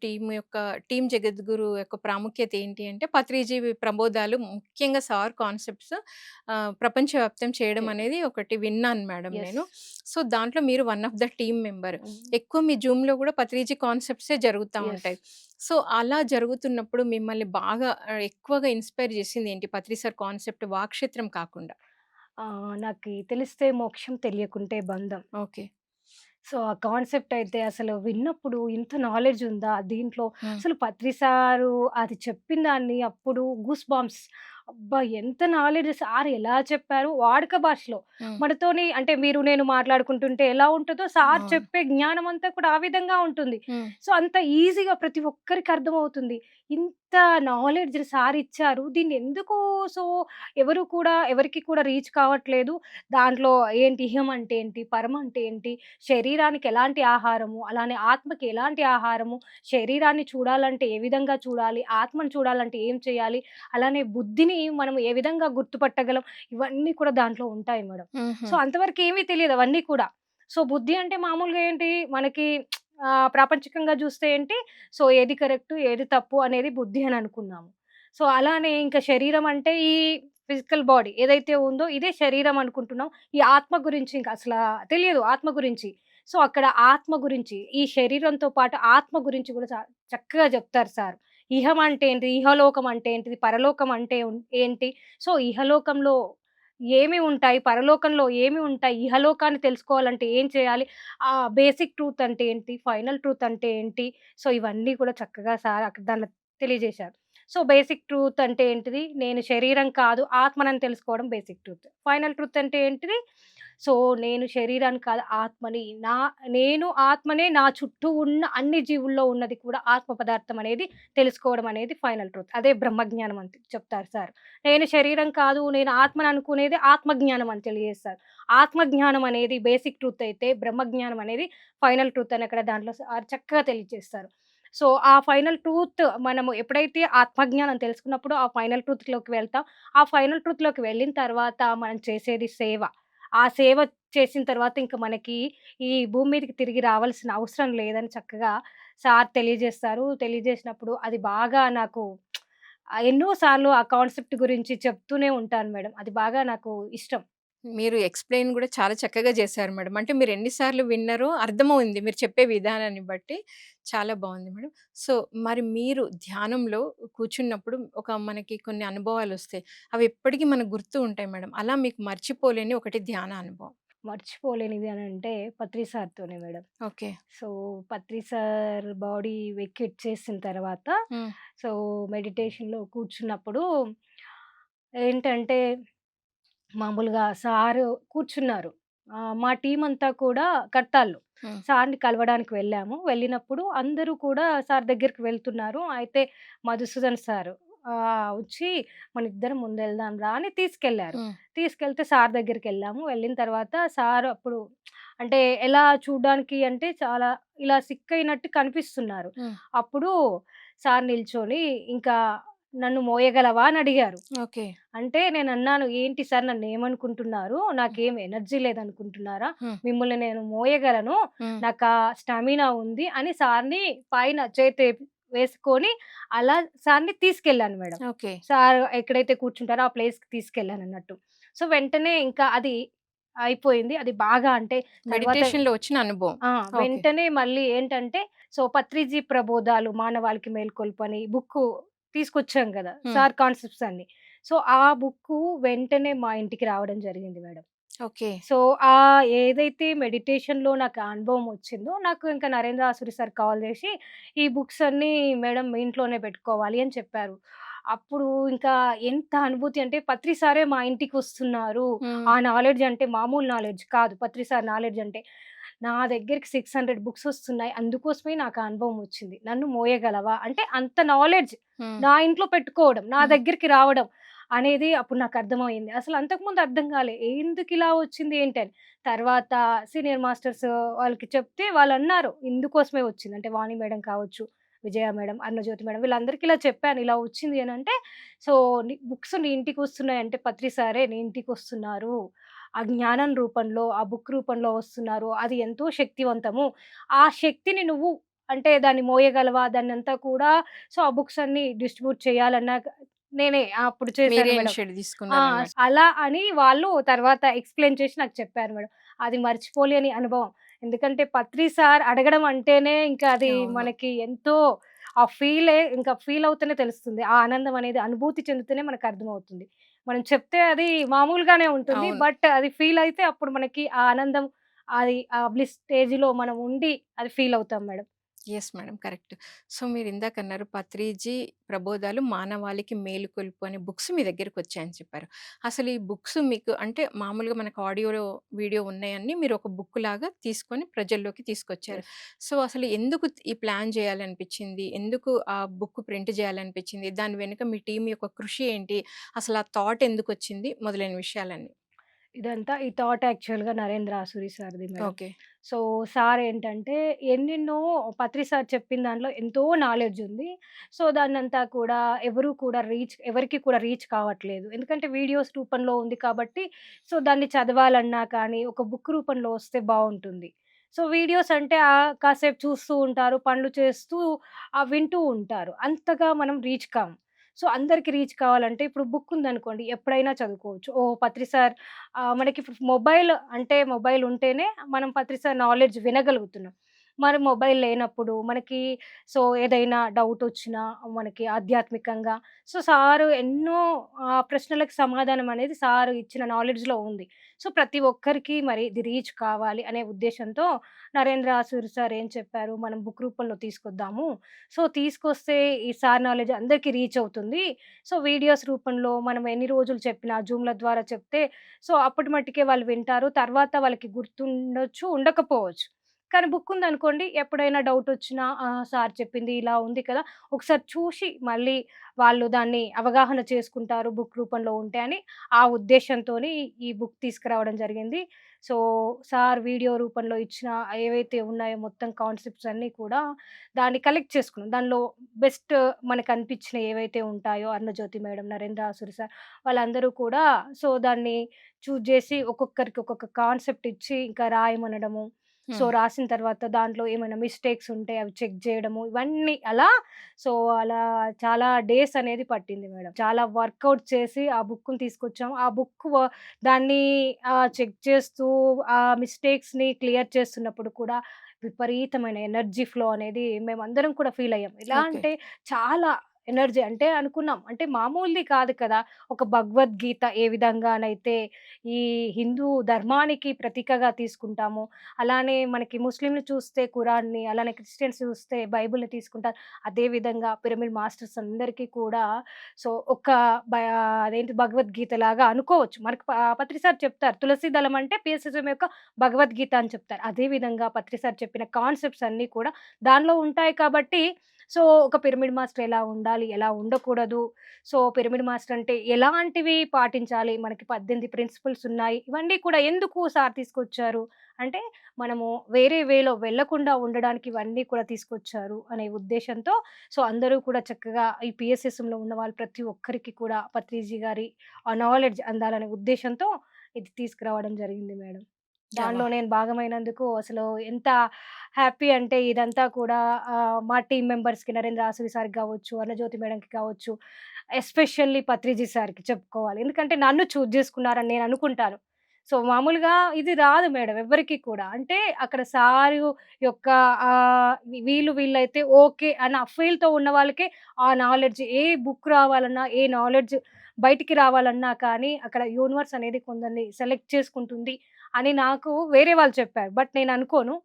యొక్క ప్రాముఖ్యత ఏంటి అంటే, 'పత్రిజీ ప్రబోధాలు' ముఖ్యంగా సార్ కాన్సెప్ట్స్ ప్రపంచవ్యాప్తం చేయడం చే అనేది ఒకటి విన్నాను మేడం యెస్. నేను. సో, దాంట్లో మీరు one of the team member. హ్మ్. ఎక్కువ మీ జూమ్‌లో గూడా 'పత్రిజీ' కాన్సెప్ట్సే జరుగుతా యెస్. ఉంటాయి. సో, అలా జరుగుతున్నప్పుడు మిమ్మల్ని బాగా ఎక్కువగా ఇన్‌స్పైర్ చేసిందేంటి 'పత్రి సార్' కాన్సెప్ట్ వాక్క్షేత్రం కాకుండా? నాకి తెలిస్తే మోక్షం తెలియకుంటే బంధం. ఓకే. సో, ఆ కాన్సెప్ట్ అయితే అసలు విన్నప్పుడు ఇంత నాలెడ్జ్ ఉందా దీంట్లో? హ్మ్. అసలు పత్రి సారు అది చెప్పిన దాన్ని అప్పుడు గూస్ బంప్స్ అబ్బా! ఎంత నాలెడ్జ్ సార్ ఎలా చెప్పారు వాడుక భాషలో. హ్మ్. మనతోని అంటే మీరు నేను మాట్లాడుకుంటుంటే ఎలా ఉంటదో సార్ అవును. చెప్పే జ్ఞానం అంతా కూడా ఆ విధంగా ఉంటుంది. హ్మ్. సో, అంత ఈజీగా ప్రతి ఒక్కరికి అర్థమవుతుంది. ఇంత నాలెడ్జ్ సార్ ఇచ్చారు. దీన్ని ఎందుకు సో, ఎవరికి కూడా రీచ్ కావట్లేదు. దాంట్లో ఏంటి ఇహం అంటే ఏంటి? పరం అంటే ఏంటి? శరీరానికి ఎలాంటి ఆహారము, అలానే ఆత్మకి ఎలాంటి ఆహారము, శరీరాన్ని చూడాలంటే ఏ విధంగా చూడాలి, ఆత్మను చూడాలంటే ఏం చేయాలి, అలానే బుద్ధిని మనం ఏ విధంగా గుర్తుపట్టగలం, ఇవన్నీ కూడా దాంట్లో ఉంటాయి మేడం. హుహు. సో, అంతవరకు ఏమీ తెలీదు అవన్నీ కూడా. సో, బుద్ధి అంటే మామూలుగా ఏంటి మనకి ప్రాపంచికంగా చూస్తే ఏంటి, సో ఏది కరెక్ట్, ఏది తప్పు అనేది బుద్ధి అని అనుకున్నాము. సో అలానే ఇంకా శరీరం అంటే ఈ ఫిజికల్ బాడీ ఏదైతే ఉందో ఇదే శరీరం అనుకుంటున్నాం. ఈ ఆత్మ గురించి ఇంక అసలా తెలియదు ఆత్మ గురించి. సో అక్కడ ఆత్మ గురించి, ఈ శరీరంతో పాటు ఆత్మ గురించి కూడా చక్కగా చెప్తారు సార్. ఇహం అంటే ఏంటి? ఇహలోకం అంటే ఏంటిది? పరలోకం అంటే ఏంటి? సో ఇహలోకంలో ఏమి ఉంటాయి? పరలోకంలో ఏమి ఉంటాయి? ఇహలోకాన్ని తెలుసుకోవాలంటే ఏం చేయాలి? బేసిక్ ట్రూత్ అంటే ఏంటి? ఫైనల్ ట్రూత్ అంటే ఏంటి? సో, ఇవన్నీ కూడా చక్కగా సార్ అక్కడ దాంట్లో తెలియజేశారు. సో, బేసిక్ ట్రూత్ అంటే ఏంటిది? నేను శరీరం కాదు, ఆత్మనని తెలుసుకోవడం బేసిక్ ట్రూత్. ఫైనల్ ట్రూత్ అంటే ఏంటిది? సో, నేను శరీరాన్ని కాదు ఆత్మని. నేను ఆత్మనే, నా చుట్టూ ఉన్న అన్ని జీవుల్లో ఉన్నది కూడా ఆత్మ పదార్థం అనేది తెలుసుకోవడం అనేది ఫైనల్ ట్రూత్. అదే బ్రహ్మజ్ఞానం అని చెప్తారు సార్. నేను శరీరం కాదు, నేను ఆత్మని అనుకునేది ఆత్మజ్ఞానం అని తెలియజేస్తారు. ఆత్మజ్ఞానం అనేది బేసిక్ ట్రూత్ అయితే, బ్రహ్మజ్ఞానం అనేది ఫైనల్ ట్రూత్ అని అక్కడ దాంట్లో చక్కగా తెలియజేస్తారు. సో, ఆ ఫైనల్ ట్రూత్ మనము ఎప్పుడైతే ఆత్మజ్ఞానం తెలుసుకున్నప్పుడు ఆ ఫైనల్ ట్రూత్‌లోకి వెళ్తాం. ఆ ఫైనల్ ట్రూత్‌లోకి వెళ్ళిన తర్వాత మనం చేసేది సేవ. ఆ సేవ చేసిన తర్వాత ఇంక మనకి ఈ భూమి మీదకి తిరిగి రావాల్సిన అవసరం లేదని చక్కగా సార్ తెలియజేస్తారు. తెలియజేసినప్పుడు అది బాగా నాకు ఎన్నో సార్లు ఆ కాన్సెప్ట్ గురించి చెప్తూనే ఉంటాను మేడం. అది బాగా నాకు ఇష్టం. మీరు ఎక్స్‌ప్లెయిన్ గూడా చాలా చక్కగా చేశారు మేడం. అంటే మీరు ఎన్ని సార్లు విన్నారో అర్థమవుంది మీరు చెప్పే విధానాన్ని బట్టి. చాలా బావుంది మేడం. సో, మరి మీరు ధ్యానంలో కూర్చున్నప్పుడు మనకి కొన్ని అనుభవాలొస్తాయి. అవి ఎప్పటికి మనకు గుర్తు ఉంటాయి మేడం. అలా మీకు మర్చిపోలేని ఒకటి ధ్యాన అనుభవం. మర్చిపోలేనిది అనంటే పత్రి సార్‌తోనే మేడం. ఓకే. సో, పత్రి సార్ బాడీ వెక్కిచ్చేసిన తర్వాత హ్మ్. సో, మెడిటేషన్‌లో కూర్చున్నప్పుడు ఏంటంటే మామూలుగా సారు కూర్చున్నారు. మా టీమంతా కూడా కడతాళ్ళు. హ్మ్. సార్‌ని కలవడానికి వెళ్ళాము. వెళ్ళినప్పుడు అందరూ కూడా సార్ దగ్గరికి వెళ్తున్నారు. అయితే మధుసూదన్ సారు వచ్చి మనిద్దరం ముందెళ్దాం రా అని తీసుకెళ్లారు. హ్మ్. తీసుకెళ్తే సార్ దగ్గరికెళ్ళాము. వెళ్ళిన తర్వాత సార్ అప్పుడు అంటే ఎలా చూడ్డానికి అంటే చాలా ఇలా సిక్ అయినట్టు కనిపిస్తున్నారు. హ్మ్. అప్పుడు సార్ నిల్చొని ఇంకా నన్ను మోయగలవా అని అడిగారు. ఓకే. అంటే నేనన్నాను, "ఏంటి సార్ నన్నేమనుకుంటున్నారు? హ్మ్. నాకేం ఎనర్జీ లేదనుకుంటున్నారా? హ్మ్. మిమ్మల్ని నేను మోయగలను. హ్మ్. నాకా స్టామినా ఉంది" అని సార్‌ని పైన వేసుకొని అలా సార్‌ని తీసుకెళ్ళాను మేడం. ఓకే. సార్ ఎక్కడైతే కూర్చుంటారో ఆ ప్లేస్‌కి తీసుకెళ్ళానన్నట్టు. సో, వెంటనే ఇంకా అది అయిపోయింది. అది బాగా అంటే తర్వాత మెడిటేషన్‌లో వచ్చిన అనుభవం. ఆ! ఓకే. వెంటనే మళ్ళీ ఏంటంటే, సో, 'పత్రిజీ ప్రబోధాలు మానవాళికి మేల్కొలుపు' అని బుక్కు తీసుకొచ్చాం గదా! హ్మ్. సార్ కాన్సెప్ట్స్ అన్నీ. సో, ఆ బుక్కు వెంటనే మా ఇంటికి రావడం జరిగింది మేడం. ఓకే. సో, ఏదైతే మెడిటేషన్‌లో నాకు ఆ అనుభవం వచ్చిందో, నాకు ఇంకా నరేంద్ర ఆసూరి సార్ కాల్ జేసి, "ఈ బుక్స్ అన్నీ మేడం మీ ఇంట్లోనే పెట్టుకోవాలి" అని చెప్పారు. అప్పుడు ఇంకా ఎంత అనుభూతి అంటే, పత్రి సారే మా ఇంటికొస్తున్నారు. హ్మ్. ఆ నాలెడ్జ్ అంటే మామూలు నాలెడ్జ్ కాదు. పత్రి సార్ నాలెడ్జ్ అంటే. నా దగ్గరికి 600 బుక్స్ వస్తున్నాయి. అందుకోసమే నాకు ఆ అనుభవం వచ్చింది. నన్ను మోయగలవా? అంటే అంత నాలెడ్జ్ హ్మ్. నా ఇంట్లో పెట్టుకోవడం, నా హ్మ్. దగ్గరికి రావడం అనేది అప్పుడు నాకు అర్థమయింది. అసలు అంతకుముందు అర్థం కాలే. ఎందుకిలా వచ్చింది ఏంటని. తర్వాత సీనియర్ మాస్టర్స్ వాళ్ళకి చెప్తే వాళ్ళన్నారు, ఇందుకోసమే వచ్చింది. అంటే వాణి మేడం కావచ్చు, విజయ మేడం, అరుణజ్యోతి మేడం వీళ్ళందరికీ ఇలా చెప్పాను. ఇలా వచ్చింది అనంటే, సో, బుక్స్ నీ ఇంటికొస్తున్నాయంటే పత్రి సారే నీ ఇంటికొస్తున్నారు. ఆ జ్ఞానం రూపంలో, ఆ బుక్ రూపంలో వస్తున్నారు. అది ఎంతో శక్తివంతము. ఆ శక్తిని నువ్వు అంటే దాన్ని మోయగలవా? దాన్నంతా కూడా సో, ఆ బుక్స్ అన్నీ డిస్ట్రిబ్యూట్ చేయాలన్నా నేనే అప్పుడు చేశాను మీరే మేడం. ఇనిషియేట్ ఆ! తీసుకున్నారనమాట. అలా అని వాళ్ళు తర్వాత ఎక్స్‌ప్లెయిన్ చేసి నాకు చెప్పారు మేడం. అది మర్చిపోలేని అనుభవం. ఎందుకంటే పత్రి సార్ అడగడం అంటేనే ఇంకా అది అవును. మనకి ఎంతో ఆ ఫీలే ఇంకా ఫీల్ అవుతేనే తెలుస్తుంది. ఆ ఆనందం అనేది అనుభూతి చెందితేనే మనకర్థమవుతుంది. మనం చెప్తే అది మామూలుగానే ఉంటుంది. అవును. బట్ అది ఫీల్ అయితే అప్పుడు మనకి ఆ ఆనందం అది ఆ బ్లిస్ స్టేజ్‌లో మనం ఉండి అది ఫీల్ అవుతాం madam. Yes madam. Correct. So, మీరిందాకన్నారు 'పత్రిజీ ప్రబోధాలు మానవాళికి మేలుకొలుపు' అనే బుక్స్ మీ దగ్గరికొచ్చాయని చెప్పారు. అసలు ఈ బుక్స్ మీకు అంటే మామూలుగా మనకు ఆడియోలో, వీడియో ఉన్నాయన్నీ మీరు ఒక బుక్‌లాగా తీసుకొని ప్రజల్లోకి తీసుకొచ్చారు. యెస్. సో, అసలు ఎందుకు ఈ ప్లాన్ చేయాలనిపించింది? ఎందుకు ఆ బుక్ ప్రింట్ చేయాలనిపించింది? దాని వెనుక మీ టీమ్ యొక్క కృషి ఏంటి? అసలు ఆ థాట్ ఎందుకొచ్చింది? మొదలైన విషయాలన్నీ. ఇదంతా ఈ థాట్ యాక్చువల్‌గా నరేంద్ర ఆసూరి సార్‌ది మేడం. ఓకే. సో, సార్ ఏంటంటే ఎన్నెన్నో పత్రి సార్ చెప్పిన దాంట్లో ఎంతో నాలెడ్జ్ ఉంది. సో, దాన్నంతా కూడా ఎవరికీ కూడా రీచ్ కావట్లేదు. ఎందుకంటే వీడియోస్ రూపంలో ఉంది కాబట్టి, సో, దాన్ని చదవాలన్నా కానీ ఒక బుక్ రూపంలో వస్తే బావుంటుంది. సో, వీడియోస్ అంటే కాసేపు చూస్తూ ఉంటారు, పనులు చేస్తూ వింటూ ఉంటారు. అంతగా మనం రీచ్ కాము. సో, అందరికి రీచ్ కావాలంటే ఇప్పుడు బుక్ ఉందనుకోండి ఎప్పుడైనా చదువుకోవచ్చు. ఓహ్! పత్రి సార్ మనకి ఇప్పుడు మొబైల్ అంటే మొబైల్ ఉంటేనే మనం పత్రి సార్ నాలెడ్జ్ వినగలుగుతున్నాం. మరి మొబైల్ లేనప్పుడు మనకి సో, ఏదైనా డౌటొచ్చినా మనకి ఆధ్యాత్మికంగా సో, సారు ఎన్నో ప్రశ్నలకు సమాధానం అనేది సారు ఇచ్చిన నాలెడ్జ్‌లో ఉంది. సో, ప్రతి ఒక్కరికి మరి ఇది రీచ్ కావాలి అనే ఉద్దేశ్యంతో నరేంద్ర సూరి సార్ ఏం చెప్పారు, మనం బుక్ రూపంలో తీసుకొద్దాము. సో, తీసుకొస్తే ఈ సార్ నాలెడ్జ్ అందరికి రీచ్ అవుతుంది. సో, వీడియోస్ రూపంలో మనం ఎన్ని రోజులు చెప్పినా జూమ్‌ల ద్వారా చెప్తే సో, అప్పటి మట్టికే వాళ్ళు వింటారు. తర్వాత వాళ్ళకి గుర్తుండొచ్చు, ఉండకపోవచ్చు. కానీ బుక్ ఉందనుకోండి ఎప్పుడైనా డౌటొచ్చినా సార్ చెప్పింది ఇలా ఉంది కదా! ఒకసారి చూసి మళ్ళీ వాళ్ళు దాన్ని అవగాహన చేసుకుంటారు బుక్ రూపంలో ఉంటే అని ఆ ఉద్దేశ్యంతోని ఈ బుక్ తీసుకురావడం జరిగింది. సో, సార్ వీడియో రూపంలో ఇచ్చిన ఏవైతే ఉన్నాయో మొత్తం కాన్సెప్ట్స్ అన్నీ కూడా దాన్ని కలెక్ట్ చేసుకున్నాం. దానిలో బెస్ట్ మనకనిపించినయి ఏవైతే ఉంటాయో 'అరుణజ్యోతి మేడం', 'నరేంద్ర ఆసూరి' సార్ వాళ్ళందరూ కూడా సో, దాన్ని చూజ్ జేసి ఒక్కొక్కరికి ఒక్కొక్క కాన్సెప్ట్ ఇచ్చి ఇంకా రాయమనడము. సో, హ్మ్. రాసిన తర్వాత దాంట్లో ఏమైనా మిస్టేక్స్ ఉంటే అవి చెక్ జేయడము. ఇవన్నీ అలా సో, అలా చాలా డేస్ అనేది పట్టింది మేడం. చాలా వర్కౌట్ చేసి ఆ బుక్కుని తీసుకొచ్చాము. ఆ బుక్ దాన్ని చెక్ చేస్తూ ఆ మిస్టేక్స్‌ని క్లియర్ చేస్తున్నప్పుడు కూడా విపరీతమైన ఎనర్జీ ఫ్లో అనేది మేమందరం కూడా ఫీల్ అయ్యాం. ఎలా ఓకే. అంటే చాలా ఎనర్జీ అంటే అనుకున్నాం. అంటే మామూలుది కాదు కదా! ఒక భగవద్గీత ఏ విధంగానైతే ఈ హిందూ ధర్మానికి ప్రతీకగా తీసుకుంటామో, అలానే మనకి ముస్లింలు చూస్తే ఖురాన్‌ని, అలానే క్రిస్టియన్స్ చూస్తే బైబిల్‌ని తీసుకుంటారు. అదే విధంగా పిరమిడ్ మాస్టర్స్ అందరికీ కూడా సో, ఒక బ అదేంటి భగవద్గీతలాగా అనుకోవచ్చు. మనకు పత్రి సార్ చెప్తారు. తులసి దళం అంటే పీఎస్ఎస్ఎం యొక్క భగవద్గీత అని చెప్తారు. అదే విధంగా పత్రి సార్ చెప్పిన కాన్సెప్ట్స్ అన్నీ కూడా దానిలో ఉంటాయి కాబట్టి సో, ఒక పిరమిడ్ మాస్టర్ ఎలా ఉండాలి? ఎలా ఉండకూడదు? సో, పిరమిడ్ మాస్టర్ అంటే ఎలాంటివి పాటించాలి? మనకి 18 ప్రిన్సిపల్స్ ఉన్నాయి. ఇవన్నీ కూడా ఎందుకు సార్ తీసుకొచ్చారు? అంటే మనము వేరే వేలో వెళ్ళకుండా ఉండడానికి ఇవన్నీ కూడా తీసుకొచ్చారు అనే ఉద్దేశ్యంతో సో, అందరూ కూడా చక్కగా ఈ పీఎస్ఎస్ఎంలో ఉన్నవాళ్ళు ప్రతి ఒక్కరికి కూడా పత్రిజీ గారి ఆ నాలెడ్జ్ అందాలనే ఉద్దేశ్యంతో ఇది తీసుకురావడం జరిగింది మేడం. యాహ్! దానిలో నేను భాగమైనందుకు అసలు ఎంత హ్యాపీ అంటే ఇదంతా కూడా మా టీమ్ మెంబర్స్‌కి నరేంద్ర ఆసూరి సార్‌కి గావచ్చు, అరుణజ్యోతి మేడంకి కావచ్చు, ఎస్పెషల్లీ పత్రిజీ సార్‌కి చెప్పుకోవాలి. ఎందుకంటే నన్ను చూజ్ చేసుకున్నారని నేను అనుకుంటాను. సో, మామూలుగా ఇది రాదు మేడం ఎవ్వరికీ కూడా. అంటే అక్కడ సారు యొక్క వీళ్ళైతే ఓకే అన్న ఫీల్‌తో ఉన్న వాళ్ళకే ఆ నాలెడ్జ్ ఏ బుక్ రావాలన్నా, ఏ నాలెడ్జ్ బయటికి రావాలన్నా కానీ అక్కడ యూనివర్స్ అనేది కొందరిని సెలెక్ట్ చేసుకుంటుంది అని నాకు వేరే వాళ్ళు చెప్పారు. బట్ నేను అనుకోను.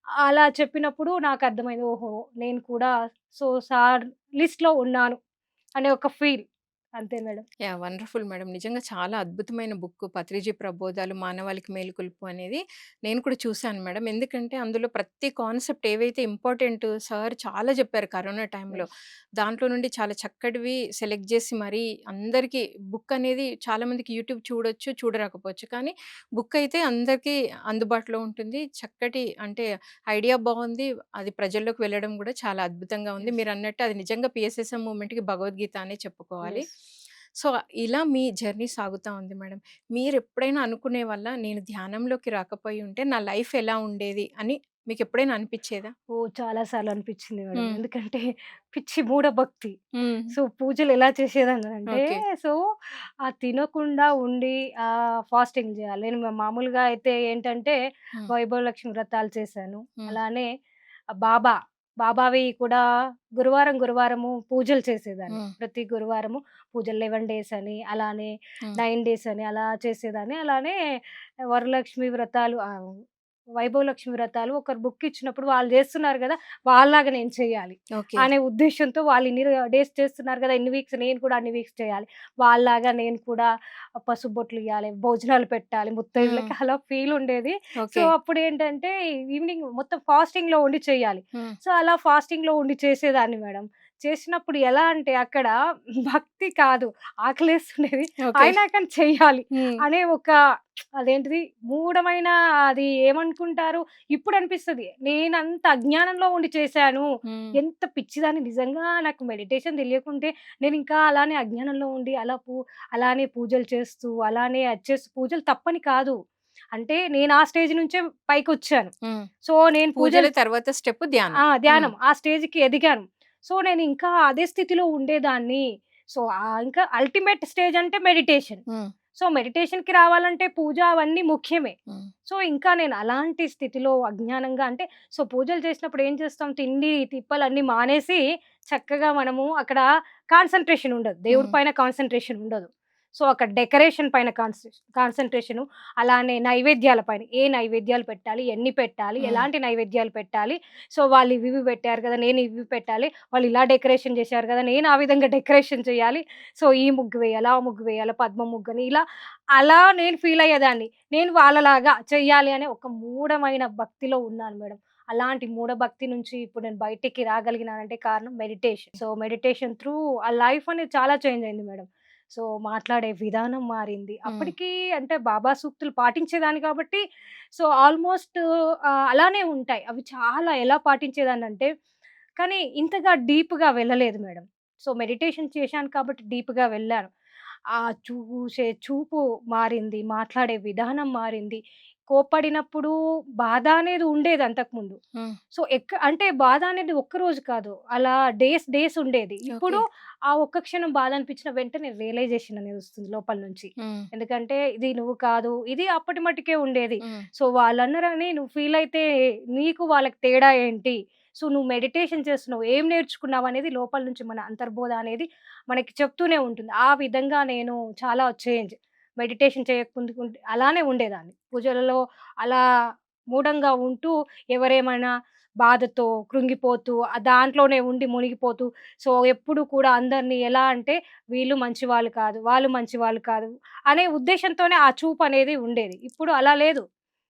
అలా చెప్పినప్పుడు నాకర్థమైంది. ఓహో! నేను కూడా సో, సార్ లిస్ట్‌లో ఉన్నాను అనే ఒక ఫీల్. అంతే మేడం. యాహ్! Wonderful madam. నిజంగా చాలా అద్భుతమైన బుక్ 'పత్రిజీ ప్రబోధాలు మానవాళికి మేలుకొలుపు' అనేది నేను కూడా చూసాను మేడం. ఎందుకంటే అందులో ప్రతి కాన్సెప్ట్ ఏవైతే ఇంపార్టెంట్ సార్ చాలా చెప్పారు కరోనా టైంలో. యెస్. దాంట్లో నుండి చాలా చక్కటివి సెలెక్ట్ చేసి మరీ అందరికీ బుక్ అనేది చాలామందికి యూట్యూబ్ చూడొచ్చు, చూడరాకపోవచ్చు. కానీ బుక్ అయితే అందరికీ అందుబాటులో ఉంటుంది. చక్కటి అంటే ఐడియా బావుంది. అది ప్రజల్లోకి వెళ్ళడం కూడా చాలా అద్భుతంగా ఉంది. యెస్. మీరన్నట్టు అది నిజంగా పీఎస్ఎస్ఎం మూవ్‌మెంట్‌కి భగవద్గీత అనే చెప్పుకోవాలి. యెస్. సో, ఇలా మీ జర్నీ సాగుతా ఉంది మేడం. మీరెప్పుడైనా అనుకునేవాళ్ళా నేను ధ్యానంలోకి రాకపోయి ఉంటే నా లైఫ్ ఎలా ఉండేది అని మీకెప్పుడైనా అనిపిచ్చేదా? ఓహ్! చాలా సార్లు అనిపించింది మేడం. హ్మ్. ఎందుకంటే పిచ్చి మూఢభక్తి. హ్మ్. సో, పూజలు ఎలా చేసేదాన్నంటే ఓకే. సో, తినకుండా ఉండి ఫాస్టింగ్ జేయాలి. నేను మామూలుగా అయితే ఏంటంటే హ్మ్. వైభవలక్ష్మి వ్రతాలు చేశాను. హ్మ్. అలానే బాబా బాబావి కూడా గురువారము పూజలు చేసేదాన్ని. హ్మ్. ప్రతి గురువారము పూజలు 11 డేస్ అని, అలానే హ్మ్. 9 డేస్ అని అలా చేసేదాన్ని. అలానే వరలక్ష్మి వ్రతాలు వైభవలక్ష్మి వ్రతాలు ఒకరు బుక్ ఇచ్చినప్పుడు వాళ్ళు జేస్తున్నారు గదా! వాళ్ళలాగా నేను చెయ్యాలి. ఓకే. అనే ఉద్దేశ్యంతో వాళ్ళు ఇన్ని డేస్ చేస్తున్నారు గదా! ఇన్ని వీక్స్ నేను కూడా అన్ని వీక్స్ చేయాలి. వాళ్ళలాగా నేను కూడా పసుపు బొట్లియ్యాలి, భోజనాలు పెట్టాలి హ్మ్. ముత్తైదులకి అలా ఫీల్ ఉండేది. So, okay. అప్పుడేంటంటే ఈవినింగ్ మొత్తం ఫాస్టింగ్‌లో ఉండి చెయ్యాలి. హ్మ్. సో, అలా ఫాస్టింగ్‌లో ఉండి చేసేదాన్ని మేడం. చేసినప్పుడు ఎలా అంటే అక్కడ భక్తి కాదు ఆకలేస్తుండేది. ఓకే. అయినా కానీ చెయ్యాలి హ్మ్. అనే ఒక అదేంటిది మూఢమైన అది ఏమనుకుంటారు ఇప్పుడనిపిస్తది. నేనంత అజ్ఞానంలో ఉండి చేశాను. హ్మ్. ఎంత పిచ్చిదాన్ని నిజంగా నాకు మెడిటేషన్ తెలియకుంటే నేనింకా అలానే అజ్ఞానంలో ఉండి అలానే పూజలు చేస్తూ, అలానే అది చేస్తూ పూజలు తప్పని కాదు. అంటే నేను ఆ స్టేజ్ నుంచే పైకొచ్చాను. హ్మ్. సో, నేను పూజల తర్వాత స్టెప్ ధ్యానం. హ్మ్. ధ్యానం. ఆ స్టేజ్‌కి ఎదిగాను. సో, నేను ఇంకా అదే స్థితిలో ఉండేదాన్ని. సో, ఇంకా అల్టిమేట్ స్టేజ్ అంటే మెడిటేషన్. హ్మ్. సో, మెడిటేషన్‌కి రావాలంటే పూజ అవన్నీ ముఖ్యమే. హ్మ్. సో, ఇంకా నేను అలాంటి స్థితిలో అజ్ఞానంగా అంటే సో, పూజలు చేసినప్పుడు ఏం చేస్తాం తిండి, తిప్పలన్నీ మానేసి చక్కగా మనము అక్కడ కాన్సంట్రేషన్ ఉండదు. దేవుడి హ్మ్. పైన కాన్సంట్రేషన్ ఉండదు. సో, అక్కడ డెకరేషన్ పైన కాన్సంట్రేషను. అలానే నైవేద్యాల పైన. ఏ నైవేద్యాలు పెట్టాలి? ఎన్ని పెట్టాలి? హ్మ్. ఎలాంటి నైవేద్యాలు పెట్టాలి? సో, వాళ్ళు ఇవి పెట్టారు కదా! నేను ఇవి పెట్టాలి. వాళ్ళు ఇలా డెకరేషన్ చేశారు కదా! నేను ఆ విధంగా డెకరేషన్ చేయాలి. సో, ఈ ముగ్గు వేయాలా? ఆ ముగ్గు వేయాలా? పద్మ ముగ్గని ఇలా అలా నేను ఫీల్ అయ్యేదాన్ని. నేను వాళ్ళలాగా చెయ్యాలి అనే ఒక మూఢమైన భక్తిలో ఉన్నాను మేడం. అలాంటి మూఢభక్తి నుంచి ఇప్పుడు నేను బయటికి రాగలిగినానంటే కారణం మెడిటేషన్. సో, మెడిటేషన్ త్రూ ఆ లైఫ్ అనేది చాలా చేంజ్ అయింది మేడం. సో, మాట్లాడే విధానం మారింది. హ్మ్. అప్పటికి అంటే బాబా సూక్తులు పాటించేదాన్ని కాబట్టి సో, ఆల్‌మోస్ట్ అలానే ఉంటాయి. అవి చాలా ఎలా పాటించేదాన్నంటే కానీ ఇంతగా డీప్‌గా వెళ్ళలేదు మేడం. సో, మెడిటేషన్ చేశాను కాబట్టి డీప్‌గా వెళ్ళాను. ఆ చూసే చూపు మారింది. మాట్లాడే విధానం మారింది. కోప్పడినప్పుడు బాధ అనేది ఉండేది అంతకుముందు. హ్మ్. సో, అంటే బాధ అనేది ఒక్కరోజు కాదు. అలా డేస్ డేస్ ఉండేది. ఓకే. ఇప్పుడు ఆ ఒక్క క్షణం బాధ అనిపించిన వెంటనే రియలైజేషన్ అనేది వస్తుంది లోపల నుంచి. హ్మ్. ఎందుకంటే ఇది నువ్వు కాదు. ఇది అప్పటి మట్టుకే ఉండేది. హ్మ్. సో, వాళ్ళన్నారని నువ్వు ఫీల్ అయితే నీకు వాళ్ళకి తేడా ఏంటి? సో, నువ్వు మెడిటేషన్ చేస్తున్నావు. ఏం నేర్చుకున్నావనేది లోపల నుంచి మన అంతర్బోధ అనేది మనకి చెప్తూనే ఉంటుంది. ఆ విధంగా నేను చాలా చేంజ్. మెడిటేషన్ చేయకముందుకుంటే అలానే ఉండేదాన్ని. పూజలలో అలా మూఢంగా ఉంటూ ఎవరేమైనా బాధతో కృంగిపోతూ దాంట్లోనే ఉండి మునిగిపోతూ సో, ఎప్పుడు కూడా అందరిని ఎలా అంటే వీళ్ళు మంచివాళ్ళు కాదు, వాళ్ళు మంచివాళ్ళు కాదు అనే ఉద్దేశంతోనే ఆ చూపనేది ఉండేది. ఇప్పుడు అలా లేదు.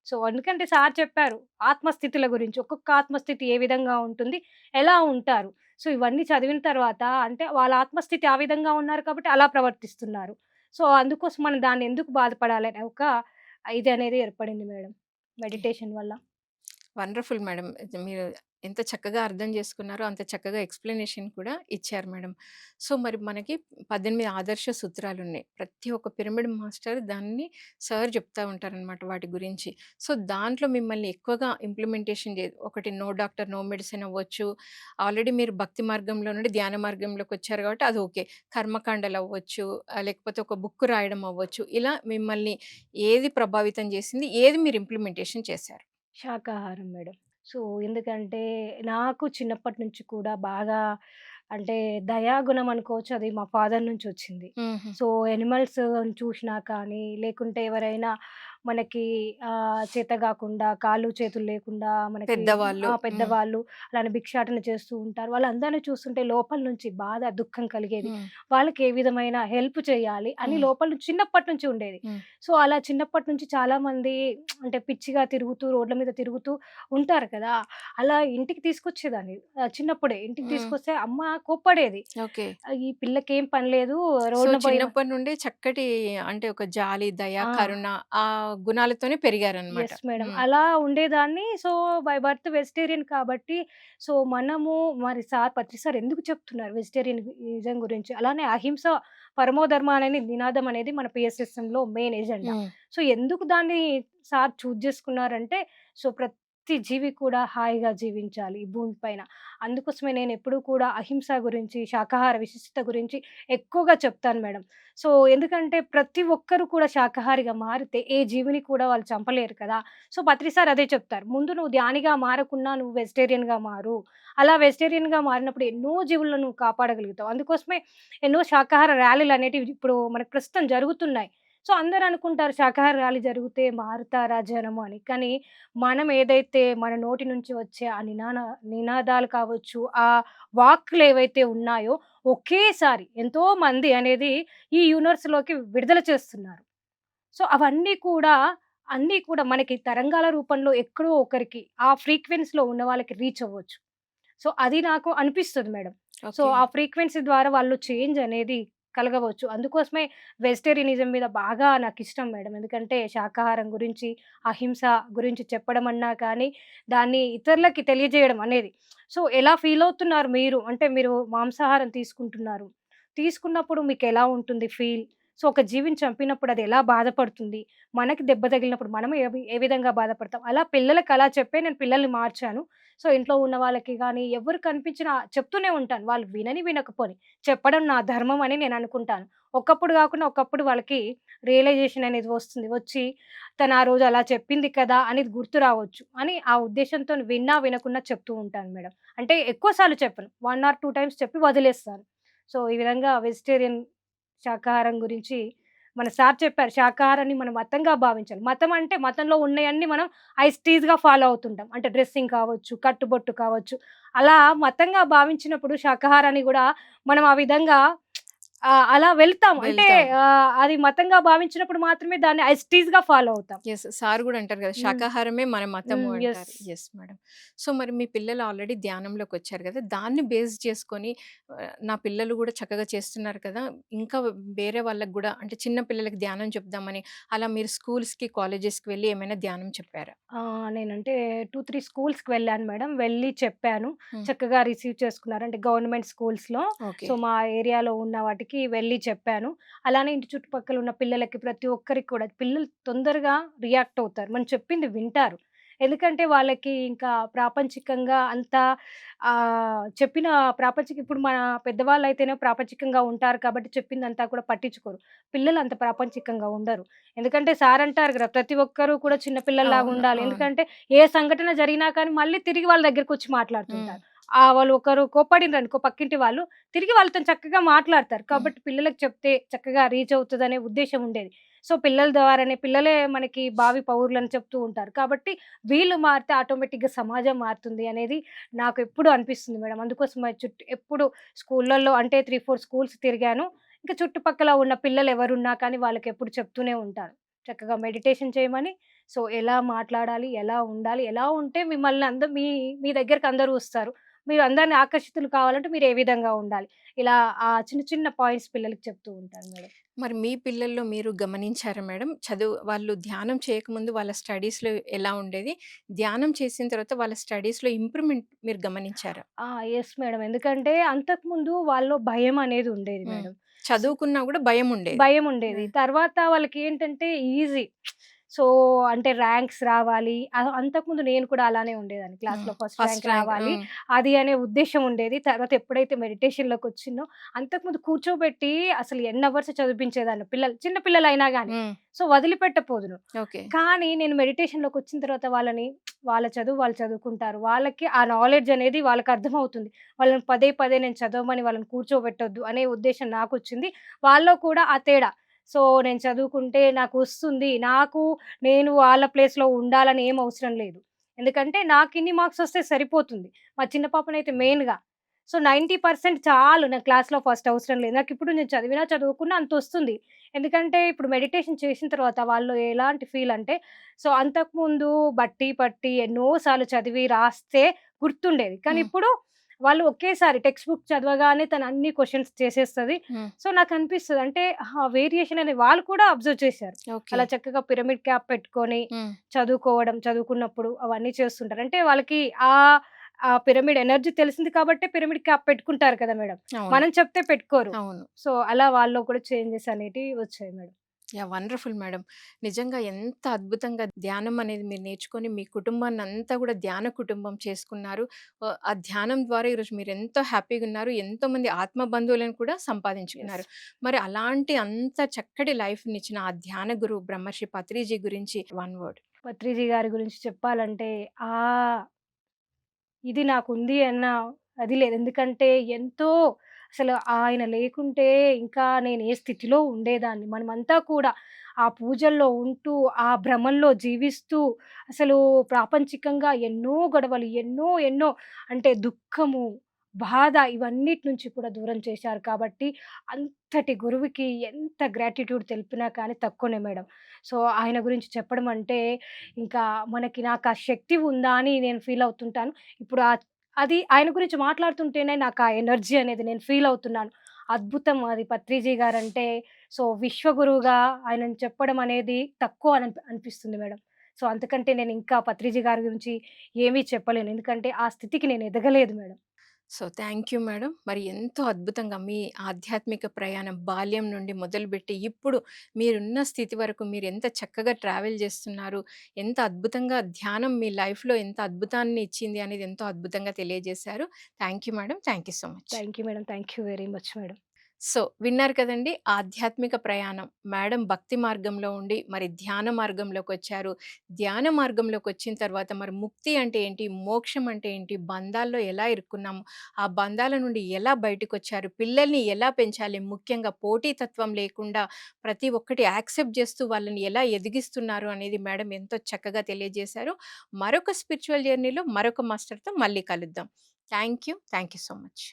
సో, ఎందుకంటే సార్ చెప్పారు ఆత్మస్థితుల గురించి. ఒక్కొక్క ఆత్మస్థితి ఏ విధంగా ఉంటుంది, ఎలా ఉంటారు. సో, ఇవన్నీ చదివిన తర్వాత అంటే వాళ్ళ ఆత్మస్థితి ఆ విధంగా ఉన్నారు కాబట్టి అలా ప్రవర్తిస్తున్నారు. సో, అందుకోసం మనం దాన్ని ఎందుకు బాధపడాలి అనే ఒక ఇది అనేది ఏర్పడింది మేడం. ఓకే. మెడిటేషన్ వల్ల. Wonderful madam. ఇది మీరు ఎంత చక్కగా అర్థం చేసుకున్నారో, అంత చక్కగా ఎక్స్‌ప్లనేషన్ కూడా ఇచ్చారు మేడం. సో, మరి మనకి 18 ఆదర్శ సూత్రాలున్నాయి. ప్రతి ఒక్క పిరమిడ్ మాస్టర్ దాన్ని సార్ చెప్తా ఉంటారనమాట వాటి గురించి. సో, దాంట్లో మిమ్మల్ని ఎక్కువగా ఇంప్లిమెంటేషన్ ఒకటి నో డాక్టర్, నో మెడిసిన్ అవ్వచ్చు. ఆల్రెడీ మీరు భక్తి మార్గంలో నుండి ధ్యాన మార్గంలోకొచ్చారు కాబట్టి అది ఓకే. కర్మకాండలవ్వచ్చు, లేకపోతే ఒక బుక్ రాయడం అవ్వచ్చు. ఇలా మిమ్మల్ని ఏది ప్రభావితం చేసింది? ఏది మీరు ఇంప్లిమెంటేషన్ చేశారు? శాకాహారం మేడం. సో, ఎందుకంటే నాకు చిన్నప్పటి నుంచి కూడా బాగా అంటే దయాగుణం అనుకోవచ్చు. అది మా ఫాదర్ నుంచొచ్చింది. హుహు. సో, యానిమల్స్ చూషినా కానీ, లేకుంటే ఎవరైనా మనకి చేత గాకుండా కాళ్ళు, చేతులు లేకుండా మనకి పెద్దవాళ్ళు. హ్మ్. పెద్దవాళ్ళు అలానే భిక్షాటన చేస్తూ ఉంటారు. వాళ్ళందరిని చూస్తుంటే లోపల నుంచి బాధ, దుఃఖం కలిగేది. హ్మ్. వాళ్ళకి ఏ విధమైన హెల్ప్ చేయాలి అని హ్మ్. లోపల నుంచి చిన్నప్పటి నుంచి ఉండేది. హ్మ్. సో, అలా చిన్నప్పటి నుంచి చాలామంది అంటే పిచ్చిగా తిరుగుతూ, రోడ్ల మీద తిరుగుతూ ఉంటారు కదా! అలా ఇంటికి తీసుకొచ్చేదాన్ని. చిన్నప్పుడే ఇంటికి హ్మ్. తీసుకొస్తే అమ్మ కోప్పడేది. ఓకే. "ఈ పిల్లకేం పని లేదు సో, రోడ్డున పోయి" చిన్నప్పటి నుండి చక్కటి అంటే ఒక జాలి, దయ, ఆ! కరుణ ఆ గుణాలతోనే పెరిగారనమాట. Yes madam. హ్మ్. అలా ఉండేదాన్ని. సో, బై బర్త్ వెజిటేరియన్ కాబట్టి, సో, మనము మరి ప్రతి సార్ ఎందుకు చెప్తున్నారు వెజిటేరియనిజం గురించి. అలానే అహింస పరమో ధర్మ అనే నినాదం అనేది మన పిఎస్ఎస్ఎంలో మెయిన్ ఎజెండా. హ్మ్. సో, ఎందుకు దాన్ని సార్ చూజ్ చేసుకున్నారంటే, సో, ప్రతి జీవి కూడా హాయిగా జీవించాలి ఈ భూమి పైన. అందుకోసమే నేనెప్పుడూ కూడా అహింస గురించి, శాకాహార విశిష్టత గురించి ఎక్కువగా చెప్తాను మేడం. సో, ఎందుకంటే ప్రతి ఒక్కరు కూడా శాకాహారిగా మారితే ఏ జీవిని కూడా వాళ్ళు చంపలేరు కదా! సో, పత్రి సార్ అదే చెప్తారు. ముందు నువ్వు ధ్యానిగా మారకున్నా నువ్వు వెజిటేరియన్‌గా మారు. అలా వెజిటేరియన్‌గా మారినప్పుడు ఎన్నో జీవులను నువ్వు కాపాడగలుగుతావు. అందుకోసమే ఎన్నో శాకాహార ర్యాలీలనేటివి ఇప్పుడు మనకు ప్రస్తుతం జరుగుతున్నాయి. సో, అందరూ అనుకుంటారు శాకాహార ర్యాలీ జరిగితే మారుతారా జనము అని. కానీ మనం ఏదైతే మన నోటి నుంచి వచ్చే ఆ నినాదాలు కావచ్చు, ఆ వాక్కులేవైతే ఉన్నాయో ఒకేసారి ఎంతోమంది అనేది ఈ యూనివర్స్‌లోకి విడుదల చేస్తున్నారు. సో, అన్నీ కూడా మనకి తరంగాల రూపంలో ఎక్కడో ఒకరికి ఆ ఫ్రీక్వెన్సీలో ఉన్న వాళ్ళకి రీచ్ అవ్వచ్చు. సో, అది నాకు అనిపిస్తది మేడం. So, okay. ఆ ఫ్రీక్వెన్సీ ద్వారా వాళ్ళు చేంజ్ అనేది కలగవచ్చు. అందుకోసమే వెజిటేరియనిజం మీద బాగా నాకిష్టం మేడం. ఎందుకంటే శాకాహారం గురించి, అహింస గురించి చెప్పడం అన్నా కానీ, దాన్ని ఇతరులకి తెలియజేయడం అనేది. సో, ఎలా ఫీల్ అవుతున్నారు మీరు? అంటే మీరు మాంసాహారం తీసుకుంటున్నారు. తీసుకున్నప్పుడు మీకెలా ఉంటుంది ఫీల్? సో, ఒక జీవిని చంపినప్పుడు అది ఎలా బాధపడుతుంది? మనకి దెబ్బ తగిలినప్పుడు మనం ఏ విధంగా బాధపడతాం? అలా పిల్లలకి అలా చెప్పే నేను పిల్లల్ని మార్చాను. సో, ఇంట్లో ఉన్న వాళ్ళకి గానీ, ఎవరు కనిపించినా చెప్తూనే ఉంటాను. వాళ్ళు వినని, వినకపోని. చెప్పడం నా ధర్మం అని నేను అనుకుంటాను. ఒకప్పుడు గాకుండా ఒకప్పుడు వాళ్ళకి రియలైజేషన్ అనేది వస్తుంది. వచ్చి తను ఆ రోజు అలా చెప్పింది కదా! అనేది గుర్తు రావచ్చు అని ఆ ఉద్దేశ్యంతోని విన్నా, వినకున్నా చెప్తూ ఉంటాను మేడం. అంటే ఎక్కువ సార్లు చెప్పను. 1 ఆర్ 2 టైమ్స్ చెప్పి వదిలేస్తాను. సో, ఈ విధంగా వెజిటేరియన్ శాకాహారం గురించి మన సార్ చెప్పారు. శాకాహారాన్ని మనం మతంగా భావించాలి. మతం అంటే మతంలో ఉన్నయన్నీ మనం యాజ్ ఇట్ ఈజ్‌గా ఫాలో అవుతుంటాం. అంటే డ్రెస్సింగ్ కావచ్చు, కట్టుబొట్టు కావచ్చు. అలా మతంగా భావించినప్పుడు శాకాహారాన్ని గూడా మనం ఆ విధంగా అలా వెళ్తాం. అంటే వెళ్తాం. అది మతంగా భావించినప్పుడు మాత్రమే దాన్ని యాజ్ ఇట్ ఈజ్‌గా ఫాలో అవుతాం. యెస్. సార్ గూడా అంటారు గదా! హ్మ్. శాకాహారమే మన మతము యెస్. అంటారు. Yes madam. సో, మరి మీ పిల్లలు ఆల్రెడీ ధ్యానంలోకొచ్చారు గదా! దాన్ని బేస్ చేసుకొని నా పిల్లలు గూడా చక్కగా చేస్తున్నారు కదా! ఇంకా వేరే వాళ్ళకి గూడా అంటే చిన్న పిల్లలకి ధ్యానం చెప్దామని అలా మీరు స్కూల్స్‌కి, కాలేజెస్‌కి వెళ్లి ఏమైనా ధ్యానం చెప్పారా? నేనంటే 2, 3 స్కూల్స్‌కి వెళ్ళాను మేడం. వెళ్ళి చెప్పాను. హ్మ్. చక్కగా రిసీవ్ చేసుకున్నారు. అంటే గవర్నమెంట్ స్కూల్స్‌లో. ఓకే. సో, మా ఏరియాలో ఉన్న వాటికి వెళ్ళి చెప్పాను. అలానే ఇంటి చుట్టుపక్కల ఉన్న పిల్లలకి ప్రతి ఒక్కరికి కూడా పిల్లలు తొందరగా రియాక్ట్ అవుతారు. మనం చెప్పింది వింటారు. ఎందుకంటే వాళ్ళకి ఇంకా ప్రాపంచికంగా అంత చెప్పిన ఇప్పుడు మన పెద్దవాళ్ళైతేనే ప్రాపంచికంగా ఉంటారు కాబట్టి చెప్పిందంతా కూడా పట్టించుకోరు. పిల్లలు అంత ప్రాపంచికంగా ఉండరు. ఎందుకంటే సార్ అంటారు గదా! ప్రతి ఒక్కరు కూడా చిన్న పిల్లల్లాగా అవును. ఉండాలి. అవును. ఎందుకంటే ఏ సంఘటన జరిగినా కానీ మళ్ళీ తిరిగి వాళ్ళ దగ్గరకొచ్చి హ్మ్. మాట్లాడుతుంటారు. వాళ్ళు ఒకరు కోప్పడిండ్రనుకో పక్కింటి వాళ్ళు, తిరిగి వాళ్ళతోని చక్కగా మాట్లాడతారు. హ్మ్. కాబట్టి పిల్లలకి చెప్తే చక్కగా రీచ్ అవుతదనే ఉద్దేశ్యం ఉండేది. సో, పిల్లల ద్వారానే పిల్లలే మనకి భావి పౌరులని చెప్తూ ఉంటారు. కాబట్టి వీళ్ళు మారితే ఆటోమేటిక్‌గా సమాజం మారుతుంది అనేది నాకు ఎప్పుడు అనిపిస్తుంది మేడం. అందుకోసమే ఎప్పుడు స్కూళ్ళల్లో అంటే 3, 4 స్కూల్స్ తిరిగాను. ఇంకా చుట్టుపక్కల ఉన్న పిల్లలెవరున్నా కానీ వాళ్ళకెప్పుడు చెప్తూనే ఉంటాను. చక్కగా మెడిటేషన్ చేయమని. సో, ఎలా మాట్లాడాలి? ఎలా ఉండాలి? ఎలా ఉంటే మిమ్మల్ని మీ మీ దగ్గరికి అందరూ వస్తారు. మీరు అందరిని ఆకర్షితులు కావాలంటే మీరు ఏ విధంగా ఉండాలి? ఇలా చిన్న చిన్న పాయింట్స్ పిల్లలకి చెప్తూ ఉంటాను మేడం. మరి మీ పిల్లల్లో మీరు గమనించారా మేడం? వాళ్ళు ధ్యానం చేయకముందు వాళ్ళ స్టడీస్‌లో ఎలా ఉండేది? ధ్యానం చేసిన తర్వాత వాళ్ళ స్టడీస్‌లో ఇంప్రూవ్‌మెంట్ మీరు గమనించారా? Yes madam. ఎందుకంటే అంతకుముందు వాళ్ళలో భయం అనేది ఉండేది హ్మ్. మేడం. సో చదువుకున్నా గూడా భయముండేది. భయముండేది. హ్మ్. తర్వాత వాళ్ళకేంటంటే ఈజీ. సో, అంటే ర్యాంక్స్ రావాలి. అంతకుముందు నేను కూడా అలానే ఉండేదాన్ని. హ్మ్. క్లాస్‌లో ఫస్ట్ ఫస్ట్ ర్యాంక్ ర్యాంక్. రావాలి. హ్మ్. అది అనే ఉద్దేశ్యం ఉండేది. తర్వాత ఎప్పుడైతే మెడిటేషన్‌లోకొచ్చిందో అంతకుముందు కూర్చోబెట్టి అసలు ఎన్ని అవర్స్ చదివిపించేదాన్నో చిన్న పిల్లలైనా గాని. హ్మ్. సో, వదిలిపెట్టపోదును. ఓకే. కానీ నేను మెడిటేషన్‌లోకొచ్చిన తర్వాత వాళ్ళ చదువు వాళ్ళు చదువుకుంటారు. వాళ్ళకి ఆ నాలెడ్జ్ అనేది వాళ్ళకర్థమవుతుంది. వాళ్ళని పదే పదే నేను చదవమని వాళ్ళని కూర్చోబెట్టొద్దు అనే ఉద్దేశ్యం నాకొచ్చింది. వాళ్ళలో కూడా ఆ తేడా. సో, నేను చదువుకుంటే నాకొస్తుంది. నేను వాళ్ళ ప్లేస్‌లో ఉండాలని ఏం అవసరం లేదు. ఎందుకంటే నాకిన్ని మార్క్స్ వస్తే సరిపోతుంది. మా చిన్న పాపనైతే మెయిన్‌గా. సో, 90% చాలు నా క్లాస్‌లో ఫస్ట్ అవసరం లేదు. నాకిప్పుడు నేను చదివినా, చదువుకున్నా అంతొస్తుంది. ఎందుకంటే ఇప్పుడు మెడిటేషన్ చేసిన తర్వాత వాళ్ళు ఎలాంటి ఫీల్ అంటే, సో, అంతకుముందు బట్టి పట్టి ఎన్నో సార్లు చదివి రాస్తే గుర్తుండేది. కానీ హ్మ్. ఇప్పుడు వాళ్ళు ఒకేసారి టెక్స్ట్ బుక్ చదవగానే తను అన్ని క్వెషన్స్ చేసేస్తది. హ్మ్. సో, నాకనిపిస్తది అంటే వేరియేషన్ అనేది వాళ్ళు కూడా అబ్జర్వ్ చేశారు. ఓకే. అలా చక్కగా పిరమిడ్ క్యాప్ పెట్టుకొని హ్మ్. చదువుకున్నప్పుడు అవన్నీ చేస్తుంటారు. అంటే వాళ్ళకి ఆహ్, ఆ పిరమిడ్ ఎనర్జీ తెలిసింది కాబట్టే పిరమిడ్ క్యాప్ పెట్టుకుంటారు కదా మేడం. అవును. మనం చెప్తే పెట్టుకోరు. అవును. సో, అలా వాళ్ళలో కూడా చేంజెస్ అనేటివి వచ్చాయి మేడం. యాహ్! Wonderful madam. నిజంగా ఎంత అద్భుతంగా ధ్యానం అనేది మీరు నేర్చుకొని మీ కుటుంబాన్నంతా గూడా ధ్యాన కుటుంబం చేసుకున్నారు. ఆ ధ్యానం ద్వారా ఈరోజు మీరెంతో హ్యాపీగున్నారు. ఎంతోమంది ఆత్మ బంధువులను కూడా యెస్. సంపాదించుకున్నారు. మరి అలాంటి అంత చక్కటి లైఫ్‌నిచ్చిన ఆ ధ్యాన గురువు బ్రహ్మర్షి పత్రిజీ గురించి 1 వర్డ్. పత్రిజీ గారి గురించి చెప్పాలంటే ఆహ్, ఇది నాకుంది అన్న అది లేదు. ఎందుకంటే ఎంతో అసలు ఆయన లేకుంటే ఇంకా నేను ఏ స్థితిలో ఉండేదాన్ని. మనమంతా కూడా ఆ పూజల్లో ఉంటూ, ఆ భ్రమల్లో జీవిస్తూ, అసలు ప్రాపంచికంగా ఎన్నో గొడవలు, ఎన్నో అంటే దుఃఖము, బాధ ఇవన్నిటి నుంచి కూడా దూరం చేశారు కాబట్టి, అంతటి గురువుకి ఎంత గ్రాటిట్యూడ్ తెలిపినా కానీ తక్కువనే మేడం. సో, ఆయన గురించి చెప్పడం అంటే ఇంకా నాకా శక్తి ఉందా అని నేను ఫీల్ అవుతుంటాను. ఇప్పుడు అది ఆయన గురించి మాట్లాడుతుంటేనే నాకు ఆ ఎనర్జీ అనేది నేను ఫీల్ అవుతున్నాను. అద్భుతం అది పత్రిజీ గారంటే. సో, విశ్వగురువుగా ఆయనని చెప్పడం అనేది తక్కువ అనిపిస్తుంది మేడం. సో, అంతకంటే నేను ఇంకా పత్రిజీ గారి గురించి ఏమీ చెప్పలేను. ఎందుకంటే ఆ స్థితికి నేను ఎదగలేదు madam. So, thank you madam. మరి ఎంతో అద్భుతంగా మీ ఆధ్యాత్మిక ప్రయాణం బాల్యం నుండి మొదలుపెట్టి, ఇప్పుడు మీరున్న స్థితి వరకు మీరెంత చక్కగా ట్రావెల్ చేస్తున్నారు, ఎంత అద్భుతంగా ధ్యానం మీ లైఫ్‌లో ఎంత అద్భుతాన్ని ఇచ్చింది అనేది ఎంతో అద్భుతంగా తెలియజేశారు. Thank you madam. Thank you so much. Thank you madam. Thank you very much madam. So, విన్నారు కదండీ! ఆధ్యాత్మిక ప్రయాణం. మేడం భక్తి మార్గంలో ఉండి, మరి ధ్యాన మార్గంలోకొచ్చారు. ధ్యాన మార్గంలోకొచ్చిన తర్వాత మరి ముక్తి అంటే ఏంటి? మోక్షం అంటే ఏంటి? బంధాల్లో ఎలా ఇరుక్కున్నాము? ఆ బంధాల నుండి ఎలా బయటకొచ్చారు? పిల్లల్ని ఎలా పెంచాలి? ముఖ్యంగా పోటీతత్వం లేకుండా ప్రతి ఒక్కటి యాక్సెప్ట్ చేస్తూ వాళ్ళని ఎలా ఎదిగిస్తున్నారు అనేది మేడం ఎంతో చక్కగా తెలియజేశారు. మరొక స్పిరిచ్యువల్ జర్నీలో మరొక మాస్టర్‌తో మళ్ళీ కలుద్దాం. Thank you. Thank you so much.